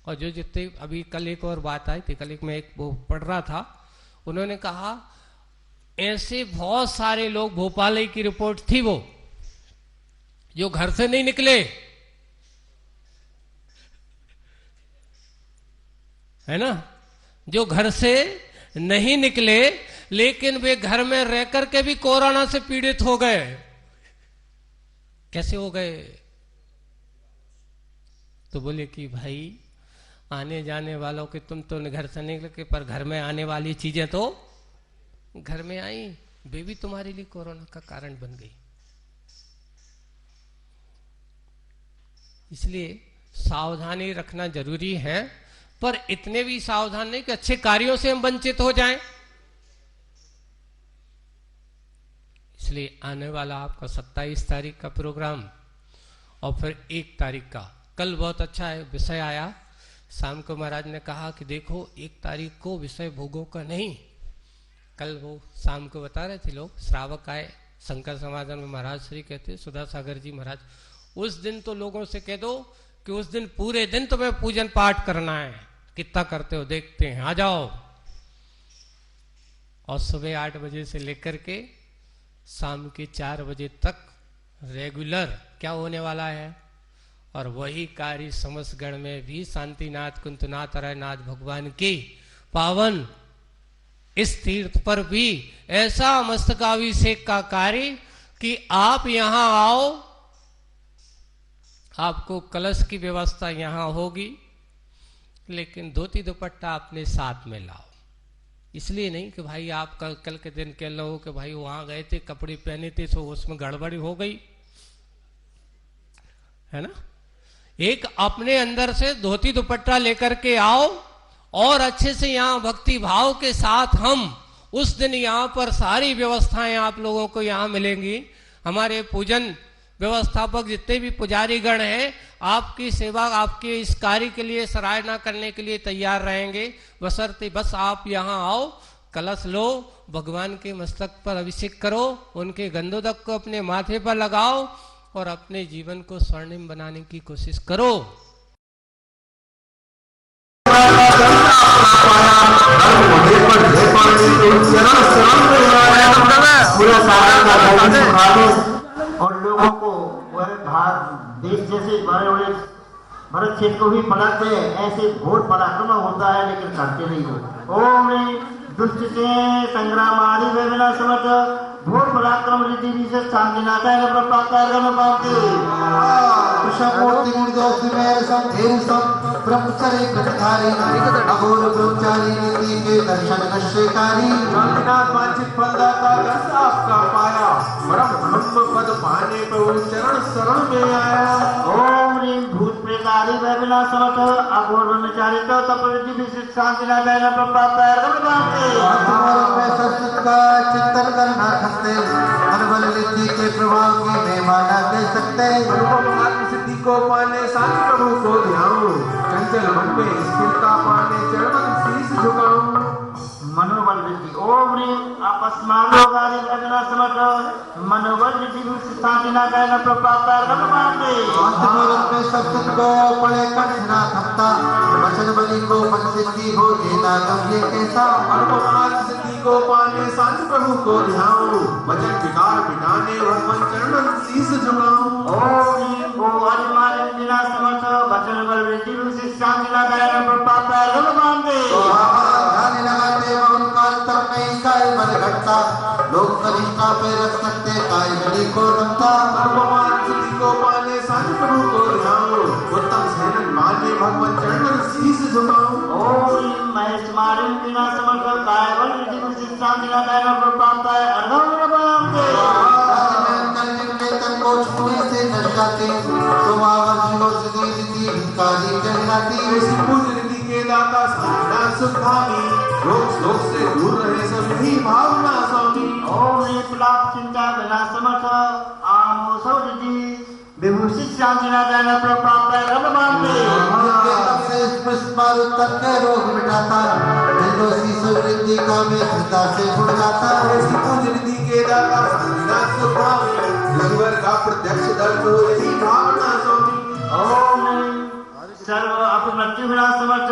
B: और जो जितने, अभी कल एक और बात आई थी, कल एक मैं एक वो पढ़ रहा था, उन्होंने कहा ऐसे बहुत सारे लोग, भोपाल की रिपोर्ट थी वो, जो घर से नहीं निकले, है ना, जो घर से नहीं निकले, लेकिन वे घर में रह करके भी कोरोना से पीड़ित हो गए। कैसे हो गए? तो बोले कि भाई आने जाने वालों के, तुम तो घर से नहीं निकले, पर घर में आने वाली चीजें तो घर में आई, वे भी तुम्हारे लिए कोरोना का कारण बन गई। इसलिए सावधानी रखना जरूरी है, पर इतने भी सावधान नहीं कि अच्छे कार्यों से हम वंचित हो जाएं। इसलिए आने वाला आपका 27 तारीख का प्रोग्राम और फिर 1 तारीख का, कल बहुत अच्छा है विषय आया। शाम को महाराज ने कहा कि देखो 1 तारीख को विषय भोगों का नहीं, कल वो शाम को बता रहे थे लोग, श्रावक आए शंकर समाधान में, महाराज श्री कहते सुधा सागर जी महाराज, उस दिन तो लोगों से कह दो कि उस दिन पूरे दिन तुम्हें पूजन पाठ करना है, कितना करते हो देखते हैं, आ जाओ। और सुबह 8 बजे से लेकर के शाम के 4 बजे तक रेगुलर क्या होने वाला है। और वही कार्य समस्तगढ़ में भी शांतिनाथ कुंतनाथ अरयनाथ भगवान की पावन इस तीर्थ पर भी ऐसा मस्तकाभिषेक का कार्य कि आप यहां आओ, आपको कलश की व्यवस्था यहां होगी, लेकिन धोती दुपट्टा अपने साथ में लाओ। इसलिए नहीं कि भाई आप कल के दिन कह लो कि भाई वहां गए थे कपड़े पहने थे तो उसमें गड़बड़ी हो गई है ना। एक अपने अंदर से धोती दुपट्टा लेकर के आओ और अच्छे से यहाँ भक्ति भाव के साथ हम उस दिन यहाँ पर सारी व्यवस्थाएं आप लोगों को यहाँ मिलेंगी। हमारे पूजन व्यवस्थापक जितने भी पुजारी गण हैं आपकी सेवा, आपके इस कार्य के लिए सराहना करने के लिए तैयार रहेंगे, बशर्ते बस आप यहाँ आओ, कलश लो, भगवान के मस्तक पर अभिषेक करो, उनके गंधोदक को अपने माथे पर लगाओ और अपने जीवन को स्वर्णिम बनाने की कोशिश करो।
C: और लोगों को देश जैसे बड़े बड़े भरत क्षेत्र को भी पलटते ऐसे घोर पराक्रम होता है, लेकिन करते नहीं हो। ओम दुष्ट से संग्राम आदि वेदना समर्थ घोर पराक्रम रीति विशेष शांतिनाथाय नमः प्रपातार्गम पाते
E: कृष्णमूर्ति गुणदोषि मेर सम धेरु सम ब्रह्मचर्य प्रतिधारी अघोर ब्रह्मचारी नीति के दर्शन नश्यकारी
G: शांतिनाथ वांछित फलदाता रस आपका पाया, परम ब्रह्म पद पाने प्रभु चरण शरण में आया।
C: ओम ह्रीं भूत प्रेत आदि वेदना समर्थ अघोर ब्रह्मचारी तप रीति विशेष शांतिनाथाय नमः प्रपातार्गम पाते
E: में संस्कृत का चिंतन करना सकते, अनबल रीति के प्रभाव की महिमा न कह सकते।
G: अनुपम आत्म सिद्धि को पाने शांति प्रभु को ध्याऊं, चंचल मन में स्थिरता पाने चरण शीश झुकाऊं।
C: मनोबल वृद्धि ओम ह्रीं अपस्मार रोग आदि वेदना समर्थ मनोबल वृद्धि शांतिनाथाय नमः प्रपातार्गम पाते
E: अंतमूलक में संस्कृत को पढ़े कंठ ना थकता, वचन बलि को मन सिद्धि हो देना गम्य कैसा।
G: अनुपम आत्म सिद्धि को पाने शांति प्रभु को ध्याऊं, वचन विकार मिटाने भगवान चरण शीश झुकाऊं।
C: ओम ह्रीं गो अभिमान विना समर्थ वचन बल वृद्धि शांतिनाथाय नमः प्रपातार्गम पाते
E: ध्यान लगाते उनका अंतर नहीं काय बल घटता, लोग कनिष्ठा पे रख सकते काय बलि को रखता।
G: अनुपमान सिद्धि को पाने शांति प्रभु को ध्याऊं, उत्तम सेनन माने भगवान चरण शीश झुकाऊं।
C: ओम महेश मारिन बिना समर्थ काय बल वृद्धि शांतिनाथाय नमः प्रपातार्गम पाते
E: तन को छुए से नश जाते, स्वभाव सिद्धि रीति भिखारी कहलाती।
G: ऐसी पूज्य रीति के दाता शांतिनाथ सुखामी, रोग शोक से दूर रहे सभी भावना स्वामी।
C: ओम ह्रीं पुलाप चिंता बिना समर्थ आमो सौरिधि विभूषित शांतिनाथाय नमः प्रपातार्गम पाते
E: पुष्पारु तक के रोग मिटाता, निर्दोषी सुवृद्धि का में हृदय से जुड़ जाता।
G: ऐसी पूज्य रीति के दाता शांतिनाथ सुखामी, ईश्वर का प्रत्यक्ष दर्शन हो यही भावना स्वामी।
C: ओम सर्व अपमृत्यु विनाश समर्थ